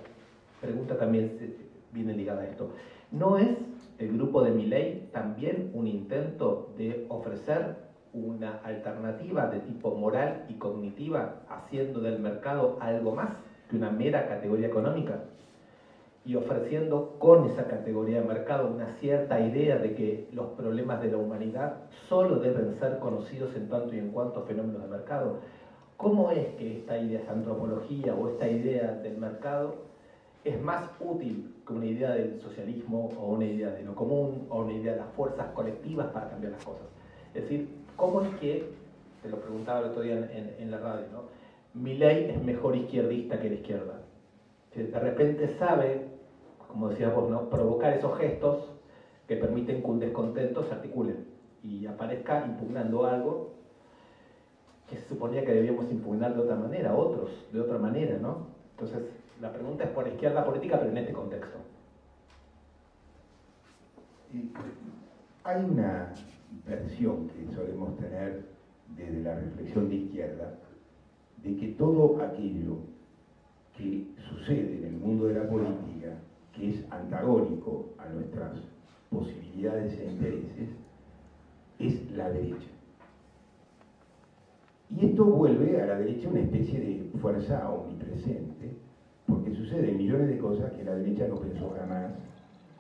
pregunta también viene ligada a esto. ¿No es el grupo de Milei también un intento de ofrecer una alternativa de tipo moral y cognitiva, haciendo del mercado algo más que una mera categoría económica? Y ofreciendo con esa categoría de mercado una cierta idea de que los problemas de la humanidad solo deben ser conocidos en tanto y en cuanto fenómenos de mercado. ¿Cómo es que esta idea de antropología o esta idea del mercado es más útil que una idea del socialismo o una idea de lo común o una idea de las fuerzas colectivas para cambiar las cosas? Es decir, ¿cómo es que, te lo preguntaba el otro día en la radio, ¿no? Milei es mejor izquierdista que la izquierda? Que de repente sabe, como decías vos, ¿no?, provocar esos gestos que permiten que un descontento se articule y aparezca impugnando algo que se suponía que debíamos impugnar de otra manera, otros de otra manera, ¿no? Entonces, la pregunta es por izquierda política, pero en este contexto. Hay una versión que solemos tener desde la reflexión de izquierda, de que todo aquello que sucede en el mundo de la política, que es antagónico a nuestras posibilidades e intereses, es la derecha. Y esto vuelve a la derecha una especie de fuerza omnipresente, porque suceden millones de cosas que la derecha no pensó jamás,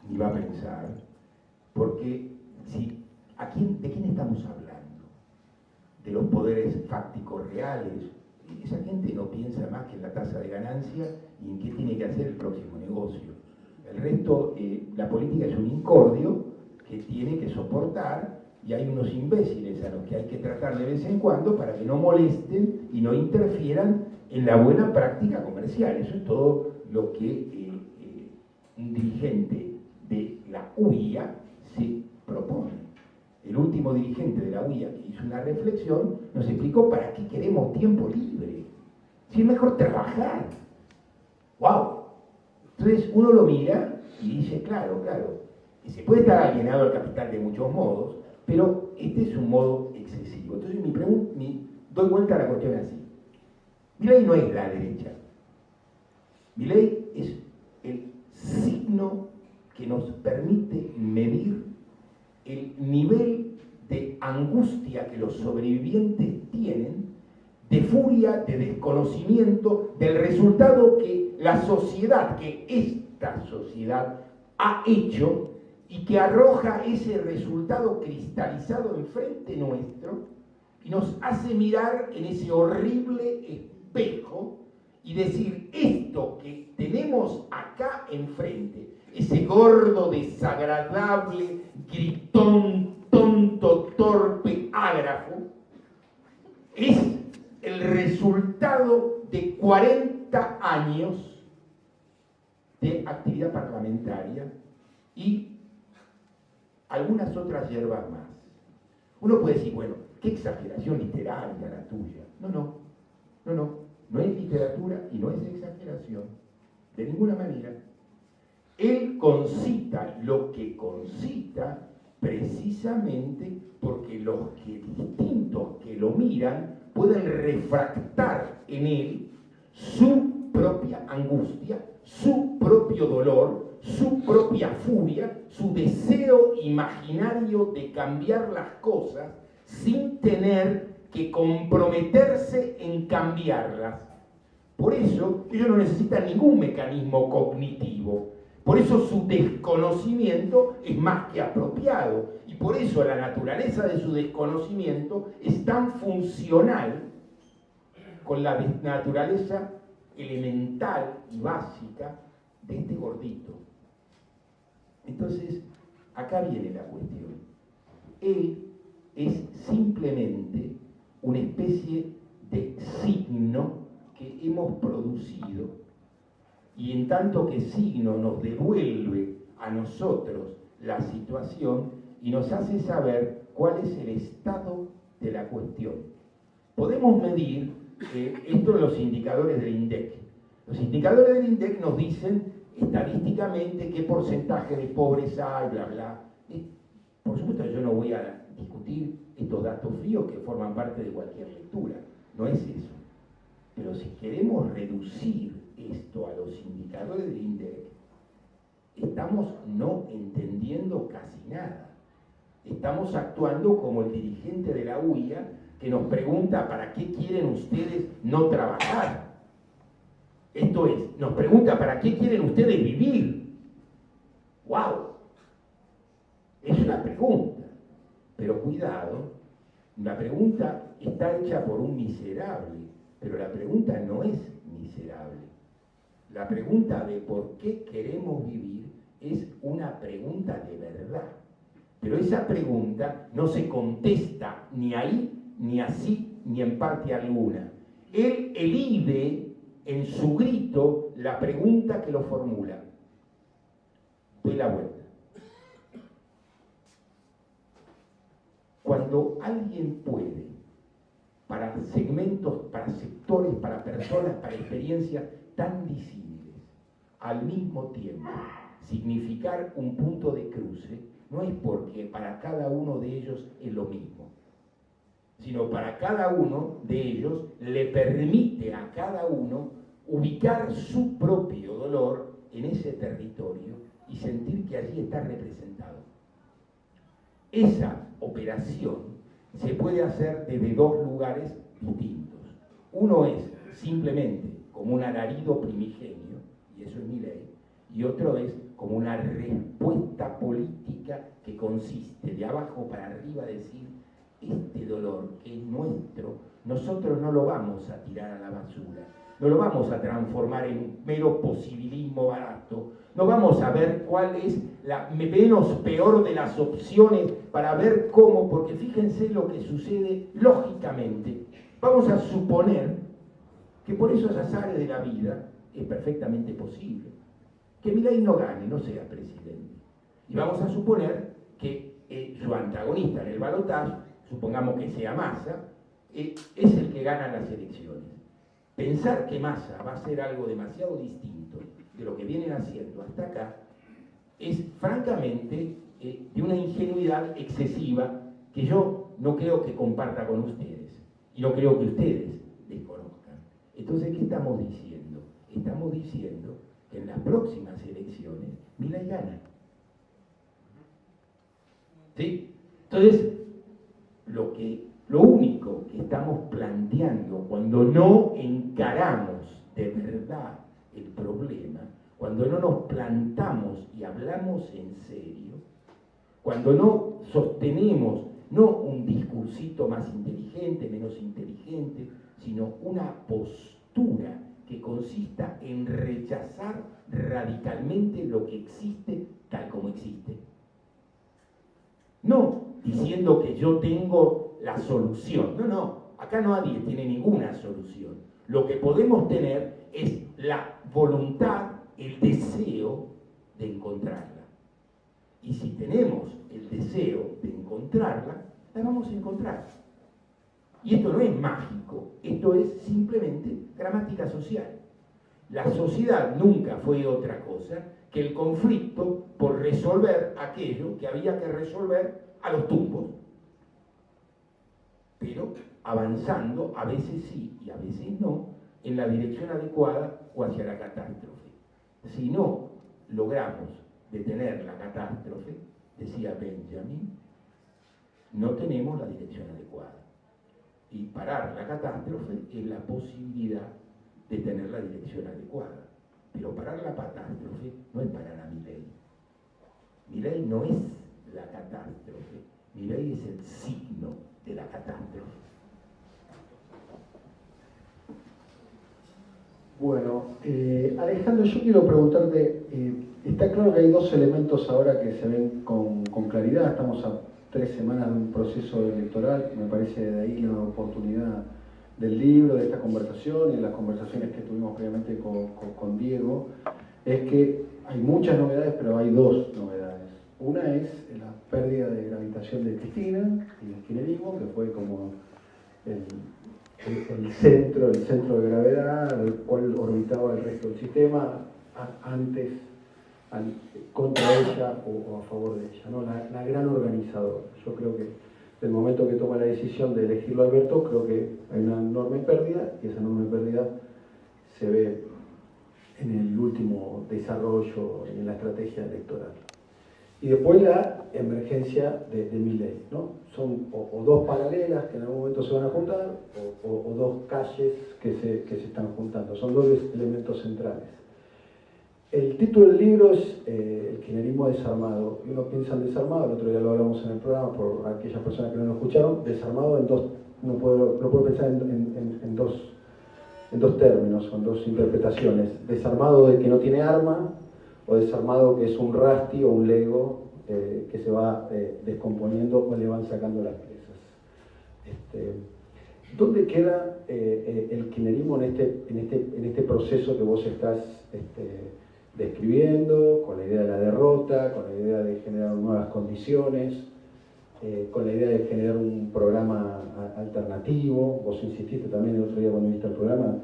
ni va a pensar, porque ¿de quién estamos hablando? ¿De los poderes fácticos reales? Esa gente no piensa más que en la tasa de ganancia y en qué tiene que hacer el próximo negocio. El resto, la política es un incordio que tiene que soportar, y hay unos imbéciles a los que hay que tratar de vez en cuando para que no molesten y no interfieran en la buena práctica comercial. Eso es todo lo que un dirigente de la UIA se propone. El último dirigente de la UIA que hizo una reflexión nos explicó para qué queremos tiempo libre. Si es mejor trabajar. ¡Wow! Entonces uno lo mira y dice, claro, se puede estar alienado al capital de muchos modos, pero este es un modo excesivo. Entonces doy vuelta a la cuestión así. Milei no es la derecha. Milei es el signo que nos permite medir el nivel de angustia que los sobrevivientes tienen, de furia, de desconocimiento, del resultado que la sociedad, que esta sociedad ha hecho, y que arroja ese resultado cristalizado enfrente nuestro y nos hace mirar en ese horrible espejo y decir, esto que tenemos acá enfrente, ese gordo, desagradable, gritón, tonto, torpe, ágrafo, es el resultado de 40 años de actividad parlamentaria y algunas otras hierbas más. Uno puede decir, bueno, qué exageración literaria la tuya. No es literatura y no es exageración, de ninguna manera. Él concita lo que concita precisamente porque los distintos que lo miran pueden refractar en él su propia angustia, su propio dolor, su propia furia, su deseo imaginario de cambiar las cosas sin tener que comprometerse en cambiarlas. Por eso ellos no necesitan ningún mecanismo cognitivo. Por eso su desconocimiento es más que apropiado. Y por eso la naturaleza de su desconocimiento es tan funcional con la naturaleza elemental y básica de este gordito. Entonces, acá viene la cuestión. Él es simplemente una especie de signo que hemos producido, y en tanto que signo nos devuelve a nosotros la situación y nos hace saber cuál es el estado de la cuestión. Podemos medir esto en los indicadores del INDEC. Los indicadores del INDEC nos dicen estadísticamente qué porcentaje de pobres hay, bla, bla. Por supuesto, yo no voy a discutir estos datos fríos que forman parte de cualquier lectura, no es eso. Pero si queremos reducir esto a los indicadores del INDEC, estamos no entendiendo casi nada. Estamos actuando como el dirigente de la UIA que nos pregunta ¿para qué quieren ustedes no trabajar? Esto es, nos pregunta ¿para qué quieren ustedes vivir? ¡Wow! Es una pregunta, pero cuidado, la pregunta está hecha por un miserable, pero la pregunta no es miserable. La pregunta de por qué queremos vivir es una pregunta de verdad. Pero esa pregunta no se contesta ni ahí, ni así, ni en parte alguna. Él elide en su grito la pregunta que lo formula. Doy la vuelta. Cuando alguien puede, para segmentos, para sectores, para personas, para experiencias tan disímiles, al mismo tiempo, significar un punto de cruce, no es porque para cada uno de ellos es lo mismo, sino para cada uno de ellos le permite a cada uno ubicar su propio dolor en ese territorio y sentir que allí está representado. Esa operación se puede hacer desde dos lugares distintos. Uno es simplemente como un alarido primigenio, y eso es mi ley, y otro es como una respuesta política que consiste de abajo para arriba, decir, este dolor que es nuestro, nosotros no lo vamos a tirar a la basura, no lo vamos a transformar en un mero posibilismo barato, no vamos a ver cuál es la menos peor de las opciones para ver cómo, porque fíjense lo que sucede lógicamente. Vamos a suponer que por esos azares de la vida es perfectamente posible que Milei no gane, no sea presidente. Y vamos a suponer que su antagonista en el balotaje, supongamos que sea Massa, es el que gana las elecciones. Pensar que Massa va a ser algo demasiado distinto de lo que vienen haciendo hasta acá es francamente de una ingenuidad excesiva que yo no creo que comparta con ustedes y no creo que ustedes desconozcan. Entonces, ¿qué estamos diciendo? Estamos diciendo que en las próximas elecciones Milei gana. ¿Sí? Entonces, lo único que estamos planteando cuando no encaramos de verdad el problema, cuando no nos plantamos y hablamos en serio, cuando no sostenemos no un discursito más inteligente, menos inteligente, sino una postura que consista en rechazar radicalmente lo que existe tal como existe. No diciendo que yo tengo la solución. No, acá nadie tiene ninguna solución. Lo que podemos tener es la voluntad, el deseo de encontrarla. Y si tenemos el deseo de encontrarla, la vamos a encontrar. Y esto no es mágico, esto es simplemente gramática social. La sociedad nunca fue otra cosa que el conflicto por resolver aquello que había que resolver a los tumbos. Pero avanzando, a veces sí y a veces no, en la dirección adecuada o hacia la catástrofe. Si no logramos detener la catástrofe, decía Benjamin, no tenemos la dirección adecuada. Y parar la catástrofe es la posibilidad de tener la dirección adecuada. Pero parar la catástrofe no es parar a Milei. Milei no es la catástrofe. Milei es el signo de la catástrofe. Bueno, Alejandro, yo quiero preguntarte, está claro que hay dos elementos ahora que se ven con claridad, estamos a 3 semanas de un proceso electoral, me parece de ahí la oportunidad del libro, de esta conversación y de las conversaciones que tuvimos previamente con Diego, es que hay muchas novedades, pero hay dos novedades. Una es la pérdida de gravitación de Cristina y el kirchnerismo, que fue como el centro de gravedad al cual orbitaba el resto del sistema, antes contra ella o a favor de ella, ¿no? La gran organizadora. Yo creo que del momento que toma la decisión de elegirlo a Alberto, creo que hay una enorme pérdida, y esa enorme pérdida se ve en el último desarrollo en la estrategia electoral. Y después la emergencia de Milei, ¿no? Son o dos paralelas que en algún momento se van a juntar, o dos calles que se están juntando. Son dos elementos centrales. El título del libro es El kirchnerismo desarmado. Y uno piensa en desarmado, el otro día lo hablamos en el programa por aquellas personas que no lo escucharon, desarmado en dos, uno puede pensar en dos términos, con dos interpretaciones. Desarmado de que no tiene arma, o desarmado que es un rasti o un lego que se va descomponiendo o le van sacando las piezas. ¿Dónde queda el kirchnerismo en este proceso que vos estás describiendo, con la idea de la derrota, con la idea de generar nuevas condiciones, con la idea de generar un programa alternativo? Vos insististe también el otro día cuando viste el programa,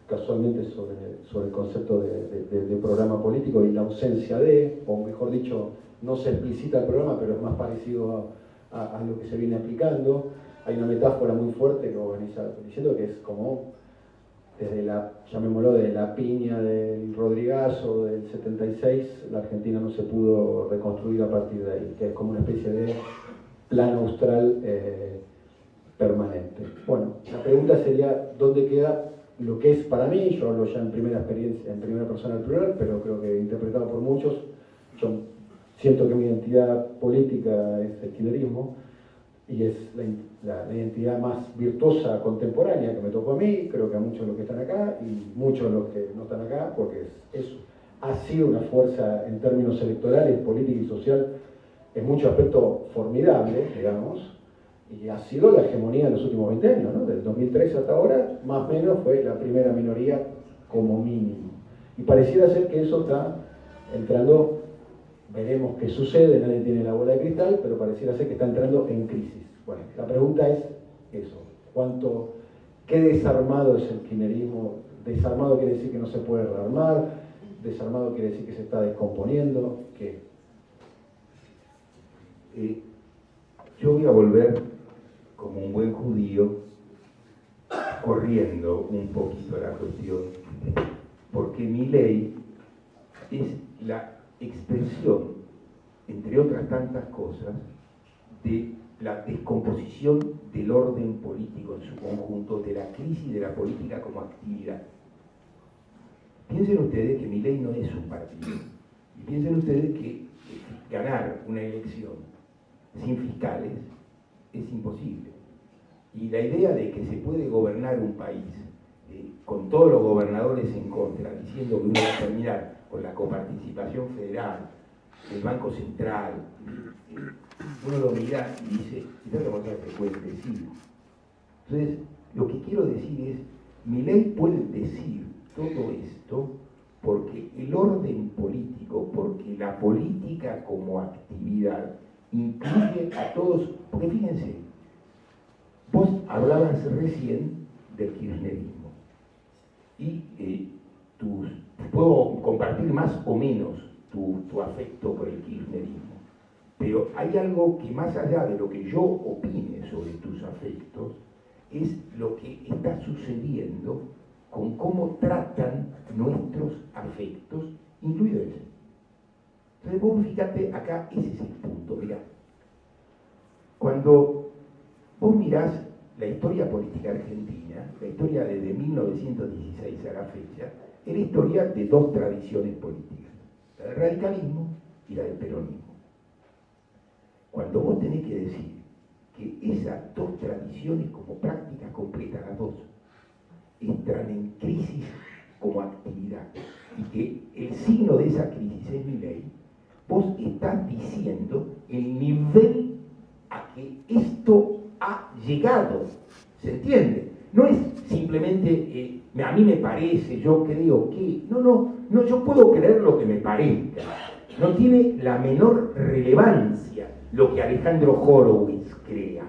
casualmente sobre el concepto de programa político y la ausencia de, o mejor dicho, no se explicita el programa, pero es más parecido a lo que se viene aplicando. Hay una metáfora muy fuerte que vos venís diciendo, que es como desde llamémoslo, de la piña del Rodrigazo del 76, la Argentina no se pudo reconstruir a partir de ahí, que es como una especie de plan austral permanente. Bueno, la pregunta sería, ¿dónde queda lo que es para mí? Yo hablo ya en primera experiencia, en primera persona del plural, pero creo que interpretado por muchos. Yo siento que mi identidad política es el kirchnerismo, y es la identidad más virtuosa contemporánea que me tocó a mí, creo que a muchos de los que están acá, y muchos de los que no están acá, porque ha sido una fuerza en términos electorales, política y social, en muchos aspectos formidable, digamos, y ha sido la hegemonía de los últimos 20 años, ¿no? Del 2013 hasta ahora, más o menos fue la primera minoría como mínimo. Y pareciera ser que eso está entrando, veremos qué sucede, nadie tiene la bola de cristal, pero pareciera ser que está entrando en crisis. Bueno, la pregunta es eso, ¿qué desarmado es el kirchnerismo? Desarmado quiere decir que no se puede rearmar, desarmado quiere decir que se está descomponiendo, ¿qué? Yo voy a volver como un buen judío, corriendo un poquito la cuestión, porque Milei es la expresión, entre otras tantas cosas, de la descomposición del orden político en su conjunto, de la crisis de la política como actividad. Piensen ustedes que Milei no es un partido, y piensen ustedes que ganar una elección sin fiscales es imposible. Y la idea de que se puede gobernar un país con todos los gobernadores en contra, diciendo que uno va a terminar con la coparticipación federal, el Banco Central, uno lo mira y dice, ¿qué es lo que se puede decir? Entonces, lo que quiero decir es, Milei puede decir todo esto porque el orden político, porque la política como actividad incluye a todos, porque fíjense, vos hablabas recién del kirchnerismo y puedo compartir más o menos tu afecto por el kirchnerismo, pero hay algo que más allá de lo que yo opine sobre tus afectos, es lo que está sucediendo con cómo tratan nuestros afectos, incluido ese. Entonces vos fíjate acá, ese es el punto, mirá. Cuando vos mirás la historia política argentina, la historia desde 1916 a la fecha, es la historia de dos tradiciones políticas, la del radicalismo y la del peronismo. Cuando vos tenés que decir que esas dos tradiciones como prácticas completas, las dos, entran en crisis como actividad, y que el signo de esa crisis es Milei, vos estás diciendo el nivel a que esto ha llegado, ¿se entiende? No es simplemente, a mí me parece, yo creo que, no, yo puedo creer lo que me parezca, no tiene la menor relevancia lo que Alejandro Horowitz crea.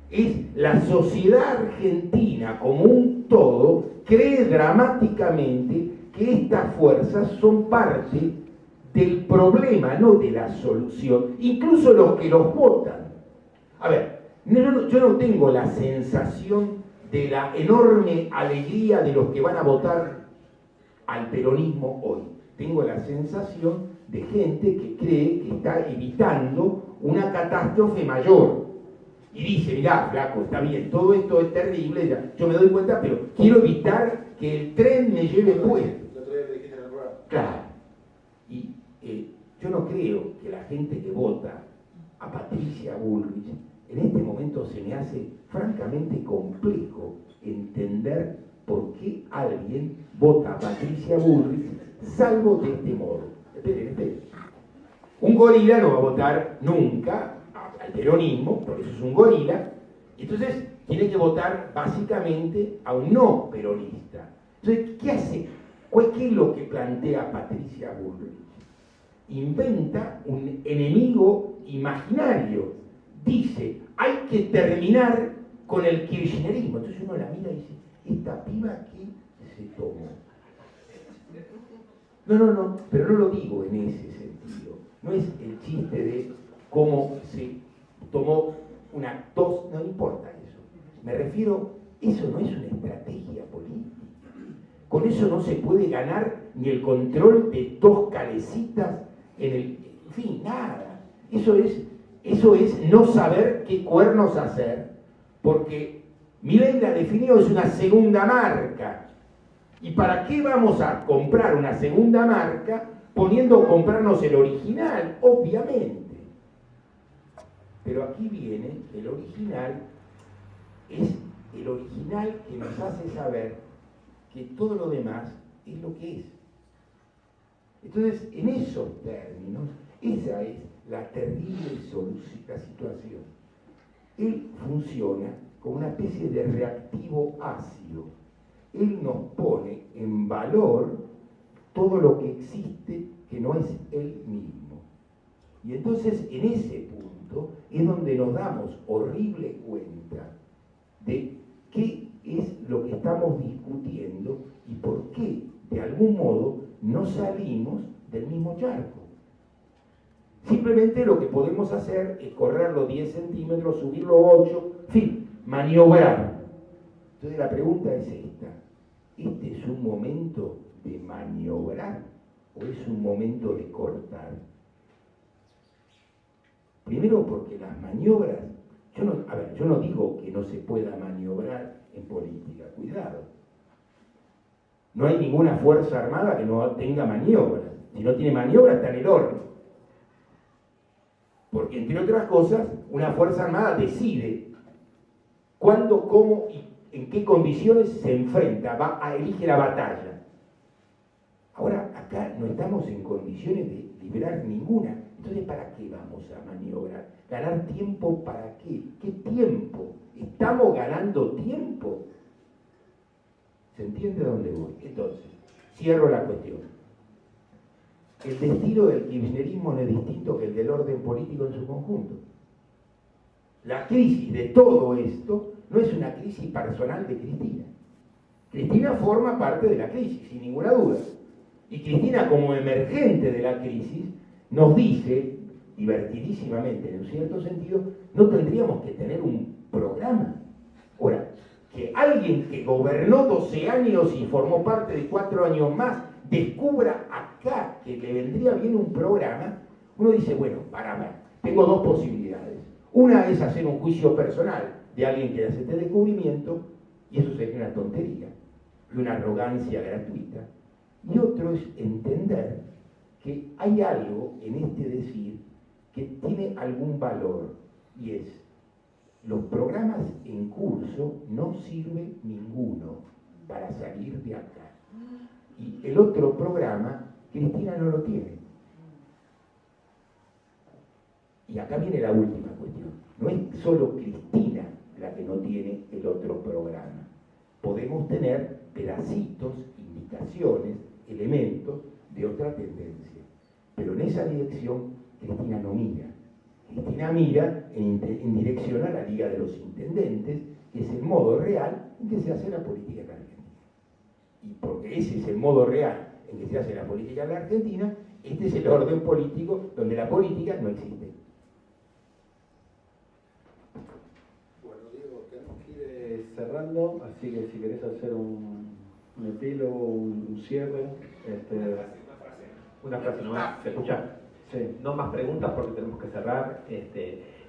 Es la sociedad argentina como un todo cree dramáticamente que estas fuerzas son parte del problema, no de la solución, incluso los que los votan. A ver, yo no tengo la sensación de la enorme alegría de los que van a votar al peronismo hoy. Tengo la sensación de gente que cree que está evitando una catástrofe mayor. Y dice, mirá, flaco, está bien, todo esto es terrible, ya, yo me doy cuenta, pero quiero evitar que el tren me lleve puesto. El otro día me dijiste en el programa. Claro. Y yo no creo que la gente que vota a Patricia Bullrich, en este momento se me hace francamente complejo entender por qué alguien vota a Patricia Bullrich, salvo de este modo. Esperen. Un gorila no va a votar nunca al peronismo, porque eso es un gorila, entonces tiene que votar básicamente a un no peronista. Entonces, ¿qué hace? ¿Qué es lo que plantea Patricia Bullrich? Inventa un enemigo imaginario. Dice, hay que terminar con el kirchnerismo. Entonces uno la mira y dice, ¿esta piba qué se tomó? No, pero no lo digo en ese sentido. No es el chiste de cómo se tomó una tos, no importa eso. Me refiero, eso no es una estrategia política. Con eso no se puede ganar ni el control de dos calecitas en fin, nada. Eso es no saber qué cuernos hacer, porque Milei la definió, es una segunda marca. ¿Y para qué vamos a comprar una segunda marca poniendo comprarnos el original? Obviamente. Pero aquí viene el original, es el original que nos hace saber que todo lo demás es lo que es. Entonces, en esos términos, esa es la terrible situación. Él funciona como una especie de reactivo ácido. Él nos pone en valor todo lo que existe que no es él mismo. Y entonces, en ese punto, es donde nos damos horrible cuenta de qué es lo que estamos discutiendo y por qué, de algún modo, no salimos del mismo charco. Simplemente lo que podemos hacer es correrlo 10 centímetros, subirlo 8, en fin, maniobrar. Entonces la pregunta es esta: ¿este es un momento de maniobrar o es un momento de cortar? Primero porque las maniobras, yo no digo que no se pueda maniobrar en política, cuidado. No hay ninguna fuerza armada que no tenga maniobras. Si no tiene maniobras está en el horno. Porque, entre otras cosas, una fuerza armada decide cuándo, cómo y en qué condiciones se enfrenta, elige la batalla. Ahora, acá no estamos en condiciones de liberar ninguna. Entonces, ¿para qué vamos a maniobrar? ¿Ganar tiempo para qué? ¿Qué tiempo? ¿Estamos ganando tiempo? ¿Se entiende a dónde voy? Entonces, cierro la cuestión. El destino del kirchnerismo no es distinto que el del orden político en su conjunto. La crisis de todo esto no es una crisis personal de Cristina. Cristina forma parte de la crisis, sin ninguna duda. Y Cristina, como emergente de la crisis, nos dice, divertidísimamente en un cierto sentido, no tendríamos que tener un programa. Ahora, que alguien alguien que gobernó 12 años y formó parte de 4 años más, descubra acá que le vendría bien un programa, uno dice, bueno, para ver, tengo dos posibilidades. Una es hacer un juicio personal de alguien que hace este descubrimiento, y eso sería una tontería, y una arrogancia gratuita. Y otro es entender que hay algo en este decir que tiene algún valor, y es, los programas en curso no sirve ninguno para salir de acá. Y el otro programa, Cristina no lo tiene. Y acá viene la última cuestión. No es solo Cristina la que no tiene el otro programa. Podemos tener pedacitos, indicaciones, elementos de otra tendencia. Pero en esa dirección Cristina no mira. Cristina mira en dirección a la Liga de los Intendentes, que es el modo real en que se hace la política en la Argentina. Y porque ese es el modo real en que se hace la política en la Argentina, este es el orden político donde la política no existe. Bueno, Diego, tenemos que ir cerrando, así que si querés hacer un epílogo, un cierre. Una frase nomás, ¿se escucha? Sí. No más preguntas porque tenemos que cerrar.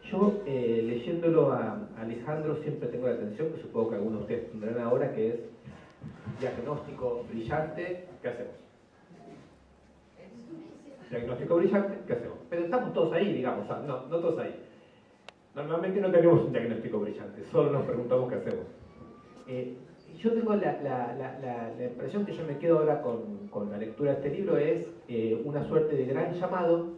Yo, leyéndolo a Alejandro, siempre tengo la atención, que supongo que algunos de ustedes tendrán ahora, que es diagnóstico brillante, ¿qué hacemos? Diagnóstico brillante, ¿qué hacemos? Pero estamos todos ahí, digamos, no todos ahí. Normalmente no tenemos un diagnóstico brillante, solo nos preguntamos qué hacemos. Yo tengo la impresión que yo me quedo ahora con la lectura de este libro es una suerte de gran llamado,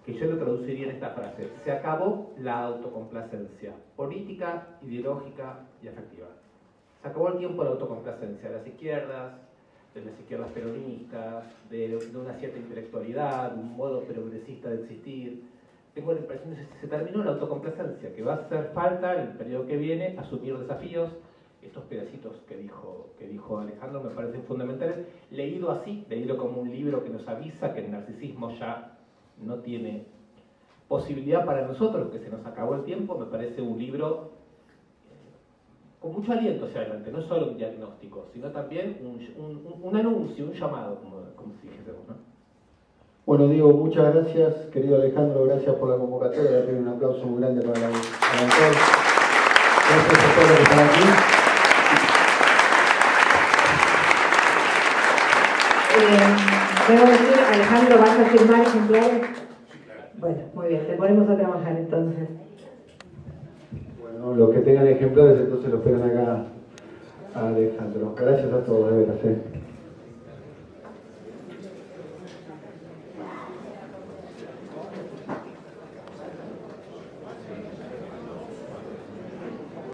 que yo lo traduciría en esta frase: se acabó la autocomplacencia política, ideológica y afectiva. Se acabó el tiempo de la autocomplacencia de las izquierdas peronistas, de una cierta intelectualidad, un modo progresista de existir. Tengo la impresión de que se terminó la autocomplacencia, que va a hacer falta en el periodo que viene asumir desafíos. Estos pedacitos que dijo Alejandro me parecen fundamentales. Leído así, leído como un libro que nos avisa que el narcisismo ya no tiene posibilidad para nosotros, que se nos acabó el tiempo, me parece un libro con mucho aliento hacia adelante, no solo un diagnóstico, sino también un anuncio, un llamado, como si dijésemos, ¿no? Bueno, Diego, muchas gracias. Querido Alejandro, gracias por la convocatoria. Un aplauso muy grande para el autor. Gracias a todos los que están aquí. Debo decir, Alejandro, ¿vas a firmar ejemplares? Bueno, muy bien, te ponemos a trabajar entonces. Bueno, los que tengan ejemplares entonces lo esperan acá a Alejandro. Gracias a todos, de veras.